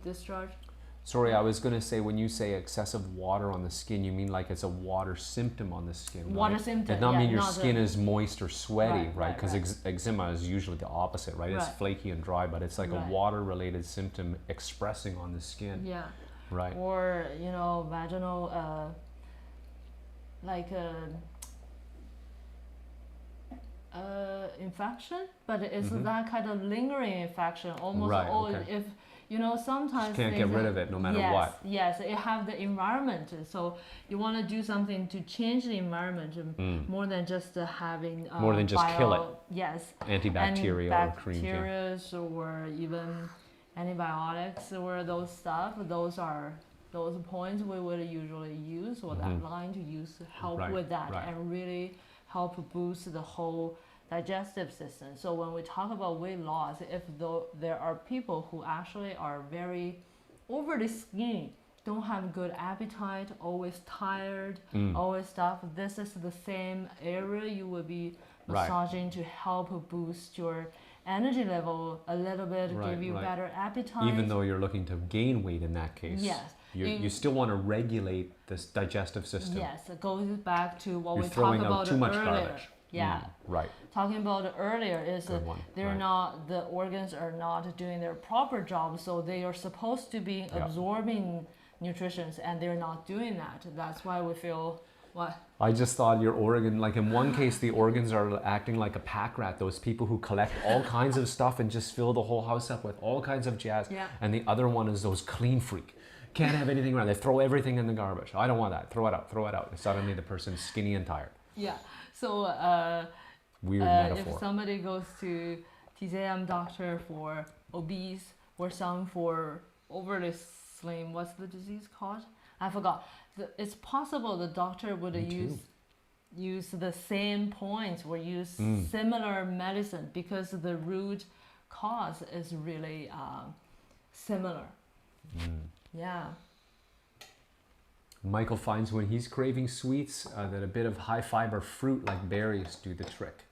discharge. Sorry, I was going to say, when you say excessive water on the skin, you mean like it's a water symptom on the skin, Water symptom, It does not mean your skin is moist or sweaty, right? Because eczema is usually the opposite, right? It's flaky and dry, but it's like a water-related symptom expressing on the skin. Yeah. Right. Or, you know, vaginal, like infection, but it's that kind of lingering infection, almost if. You know, sometimes just can't get rid of it no matter what. Yes, you have the environment, so you want to do something to change the environment more than just having more than just kill it. Yes, antibacterial or creams, or even antibiotics or those stuff. Those points we would usually use, or that line to use to help with that and really help boost the whole digestive system. So when we talk about weight loss, if there are people who actually are very overly skinny, don't have good appetite, always tired, always stuff, this is the same area you will be massaging to help boost your energy level a little bit, give you better appetite. Even though you're looking to gain weight in that case. Yes. You still want to regulate this digestive system. Yes, it goes back to what you're we talked throwing about out too much earlier. Garbage. Yeah. Right. Talking about earlier is not, the organs are not doing their proper job, so they are supposed to be absorbing nutrition, and they're not doing that. That's why we feel what? I just thought your organ, like in one case, the organs are acting like a pack rat, those people who collect all kinds of stuff and just fill the whole house up with all kinds of jazz. Yeah. And the other one is those clean freak. Can't have anything around. They throw everything in the garbage. I don't want that. Throw it out. Throw it out. And suddenly the person's skinny and tired. Yeah. So weird metaphor. If somebody goes to TCM doctor for obese or some for overly slim, what's the disease called? I forgot. It's possible the doctor would use the same points or use similar medicine because the root cause is really similar. Yeah. Michael finds when he's craving sweets that a bit of high fiber fruit like berries do the trick.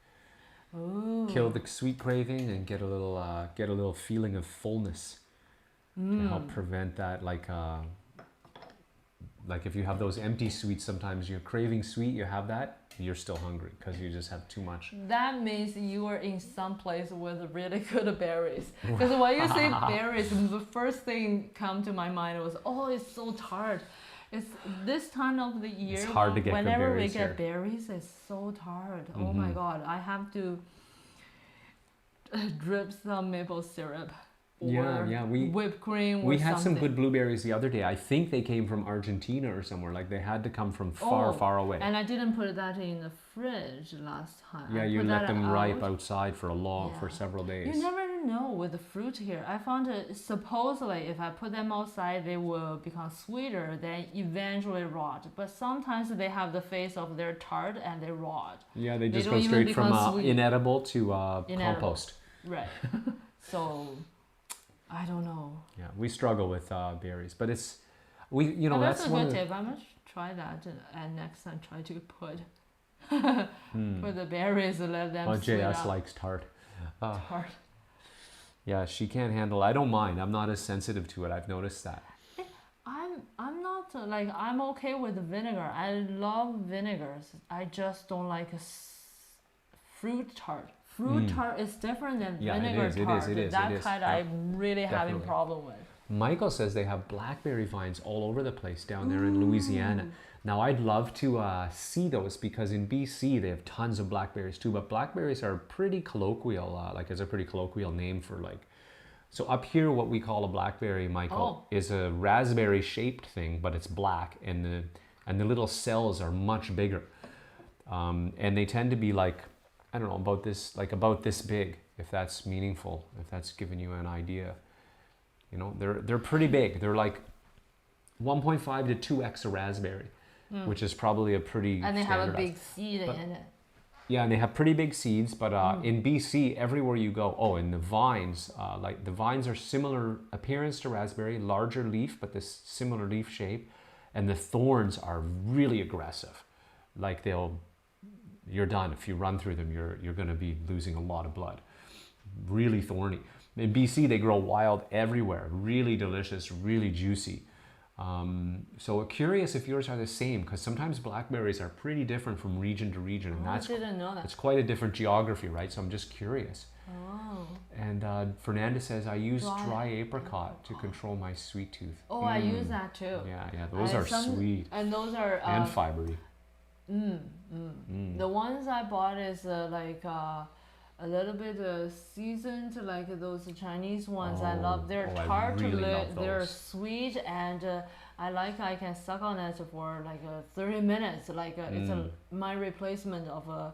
Ooh. Kill the sweet craving and get a little feeling of fullness to help prevent that. Like if you have those empty sweets, sometimes you're craving sweet, you have that, you're still hungry because you just have too much. That means you are in some place with really good berries. Because when you say berries, the first thing come to my mind was, oh, it's so tart. It's this time of the year. It's hard to get whenever we here. get berries, it's so tart. Oh my God, I have to drip some maple syrup or we whipped cream or we had something. some good blueberries the other day. I think they came from Argentina or somewhere. Like they had to come from far away. And I didn't put that in the fridge last time. Yeah, I you put let that them ripe out. outside for for several days. You never know with the fruit here. I found it supposedly if I put them outside, they will become sweeter, then eventually rot. But sometimes they have the face of their tart and they rot. Yeah, they just don't go even straight from become sweet. inedible to Inedible. compost. Right. So, I don't know. Yeah, we struggle with berries, but it's But that's that's a one good of the, tip. I must try that and next time try to put put the berries and let them sweet JS out. likes tart. Tart. Yeah, she can't handle. I don't mind. I'm not as sensitive to it. I've noticed that. I'm not like I'm okay with vinegar. I love vinegars. I just don't like fruit tart. Fruit tart is different than vinegar tart. That kind I'm really having problem with. Michael says they have blackberry vines all over the place down there in Louisiana. Now I'd love to see those because in BC they have tons of blackberries too. But blackberries are pretty colloquial. Like it's a pretty colloquial name for like. So up here, what we call a blackberry, Michael, is a raspberry-shaped thing, but it's black, and the little cells are much bigger, and they tend to be like, I don't know, about this big, if that's meaningful, if that's giving you an idea. You know, they're pretty big. They're like 1.5 to 2x a raspberry, which is probably a pretty and they have a standardized. big seed in it. Yeah, and they have pretty big seeds, but in BC, everywhere you go, and the vines, like the vines are similar appearance to raspberry, larger leaf, but this similar leaf shape, and the thorns are really aggressive. Like you're done. If you run through them, you're going to be losing a lot of blood. Really thorny. In BC, they grow wild everywhere, really delicious, really juicy. So curious if yours are the same, because sometimes blackberries are pretty different from region to region, and I didn't know that. it's quite a different geography, right? So I'm just curious. Oh. And Fernanda says I use dry apricot to control my sweet tooth. Oh, I use that too. Yeah, those are sweet and those are and fibery. The ones I bought is a little bit seasoned, like those Chinese ones. I love. They're tart, they're sweet, and I can suck on it for like 30 minutes. Like it's my replacement of a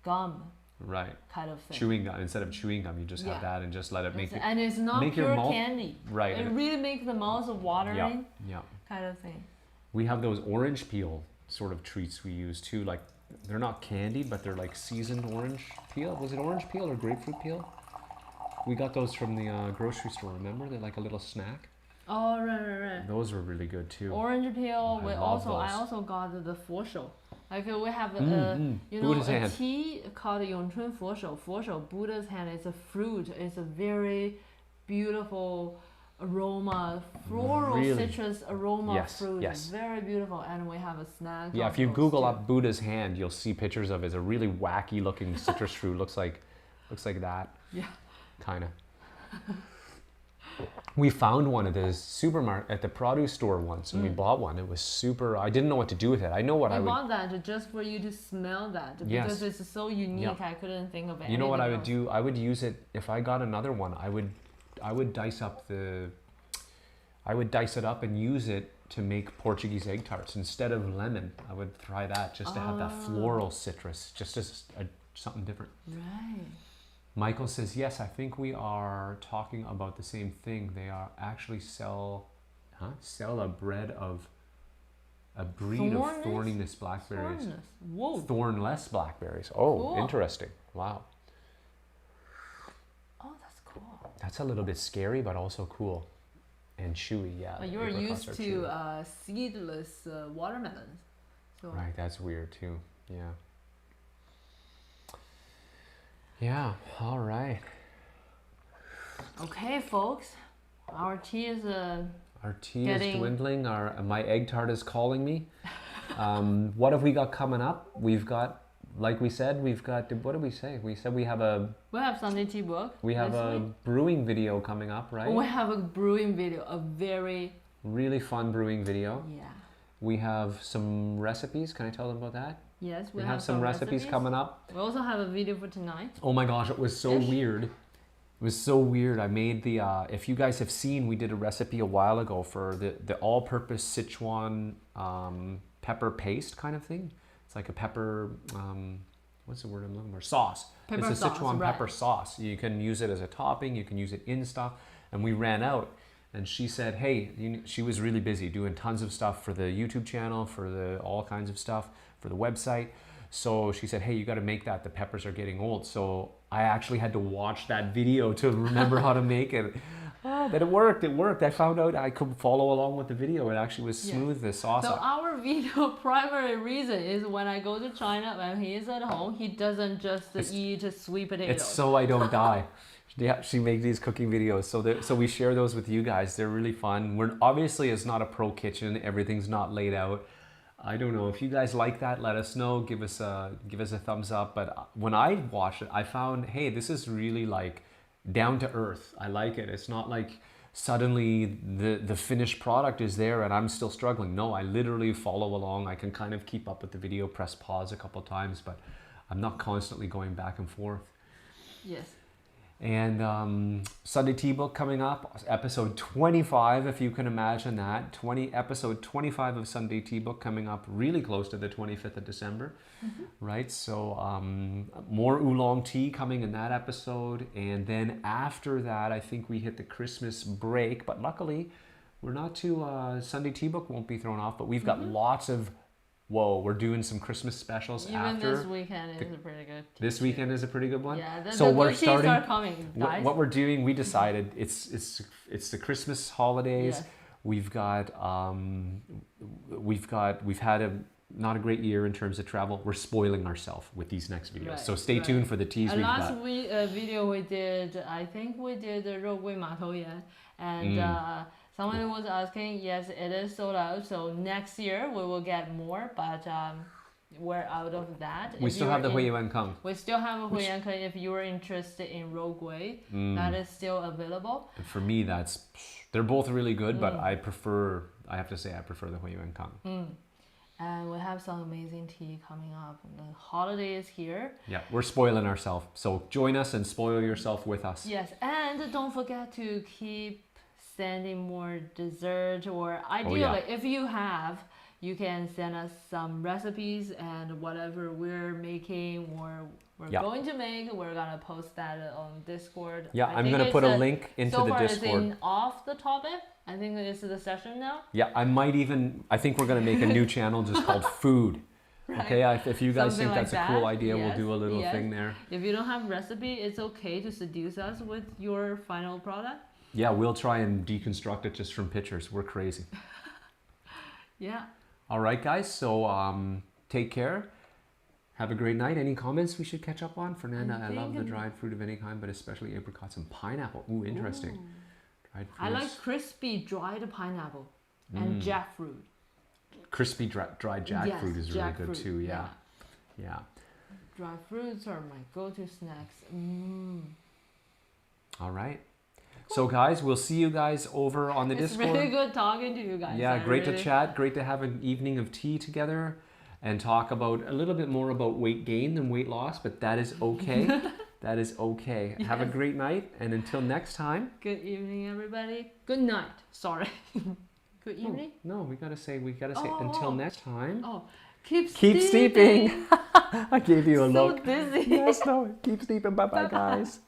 gum. Right. Kind of thing. Chewing gum. Instead of chewing gum, you just have that and just let it make it. And it's not make pure your mouth, candy. Right. It really makes the mouth watering. Yeah. Kind of thing. We have those orange peel sort of treats we use too. Like they're not candy, but they're like seasoned orange peel. Was it orange peel or grapefruit peel? We got those from the grocery store. Remember? They're like a little snack. Oh, right. Those were really good too. Orange peel. I also got the 佛手. Like we have Buddha's a hand. tea called 咏春佛手. 佛手, Buddha's hand. It's a fruit. It's a very beautiful aroma, floral citrus aroma fruit. Yes. Very beautiful. And we have a snack. Yeah, if you Google up Buddha's hand, you'll see pictures of it. It's a really wacky looking citrus fruit. Looks like that. Yeah. Kind of. We found one at the supermarket, at the produce store once, and we bought one. It was super. I didn't know what to do with it. I know what I would. bought that just for you to smell that because it's so unique. I couldn't think of anything. You know what I would do? I would use it if I got another one. I would dice up I would dice it up and use it to make Portuguese egg tarts instead of lemon. I would try that just to have that floral citrus, just as something different. Right. Michael says, yes, I think we are talking about the same thing. They are actually sell a breed of thorniness blackberries. Whoa. Thornless blackberries. Oh, cool. Interesting. Wow. Oh, that's cool. That's a little bit scary, but also cool and chewy. Yeah. But you're used to seedless watermelons. So. Right, that's weird too. Yeah. Yeah, all right. Okay, folks. Our tea is is dwindling. My egg tart is calling me. What have we got coming up? We've got, like we said, what did we say? We said we have Sunday tea book. We have a brewing video coming up, right? We have a brewing video, a very really fun brewing video. Yeah. We have some recipes. Can I tell them about that? Yes, we have some recipes coming up. We also have a video for tonight. Oh my gosh, it was so weird. was so weird. I made the, if you guys have seen, we did a recipe a while ago for the all-purpose Sichuan pepper paste kind of thing. It's like a pepper, what's the word I'm looking for? Sauce. Pepper it's a sauce, Sichuan right. pepper sauce. You can use it as a topping. You can use it in stuff. And we ran out. And she said, hey, she was really busy doing tons of stuff for the YouTube channel, for the all kinds of stuff, for the website. So she said, hey, you got to make that. The peppers are getting old. So I actually had to watch that video to remember how to make it. But it worked. It worked. I found out I could follow along with the video. It actually was smooth, the sauce. So our video primary reason is when I go to China, when he is at home, he doesn't just eat sweet potatoes. It's so I don't die. Yeah, she makes these cooking videos, so we share those with you guys. They're really fun. We're obviously, it's not a pro kitchen. Everything's not laid out. I don't know if you guys like that. Let us know. Give us a thumbs up. But when I watched it, I found, hey, this is really like down to earth. I like it. It's not like suddenly the finished product is there and I'm still struggling. No, I literally follow along. I can kind of keep up with the video, press pause a couple times, but I'm not constantly going back and forth. Yes. And Sunday Tea Book coming up, episode 25, if you can imagine that. Episode 25 of Sunday Tea Book coming up really close to the 25th of December, right? So more oolong tea coming in that episode. And then after that, I think we hit the Christmas break. But luckily, we're not too, Sunday Tea Book won't be thrown off, but we've got lots of, we're doing some Christmas specials after. Even this weekend is a pretty good tea. This weekend is a pretty good one. Yeah, so the we're good teas starting. are coming, guys. What we're doing, we decided it's the Christmas holidays. Yeah. We've had not a great year in terms of travel. We're spoiling ourselves with these next videos. Right, so stay tuned for the teas we've last got. video we did, I think we did the 肉桂马头盐, and someone was asking, yes, it is sold out. So next year we will get more, but we're out of that. We still have the Hui Yuan Kang. We still have a Hui Yuan Kang. If you are interested in 肉桂, that is still available. And for me, they're both really good, but I have to say I prefer the Hui Yuan Kang. And we have some amazing tea coming up. The holiday is here. Yeah, we're spoiling ourselves. So join us and spoil yourself with us. Yes, and don't forget to keep sending more dessert, or ideally, if you have, you can send us some recipes and whatever we're making or we're going to make. We're gonna post that on Discord. Yeah, I'm gonna put a link into the Discord. So far, it's off the topic. I think this is the session now. Yeah, I think we're gonna make a new channel just called Food. Right. Okay, if you guys think that's a cool idea, we'll do a little thing there. If you don't have recipe, it's okay to seduce us with your final product. Yeah, we'll try and deconstruct it just from pictures. We're crazy. Yeah. All right, guys. So take care. Have a great night. Any comments we should catch up on? Fernanda, I love the dried fruit of any kind, but especially apricots and pineapple. Ooh, interesting. Dried fruits. I like crispy dried pineapple and jackfruit. Crispy dried jackfruit is really good too. Yeah. Dried fruits are my go-to snacks. All right. So guys, we'll see you guys over on the Discord. It's really good talking to you guys. Yeah, great to chat. Great to have an evening of tea together and talk about a little bit more about weight gain than weight loss, but that is okay. That is okay. Yes. Have a great night, and until next time. Good evening, everybody. Good night. Sorry. Good evening. No, we gotta say until next time. Oh, keep steeping. I gave you a look. So dizzy. Yes, no, keep steeping. Bye, guys.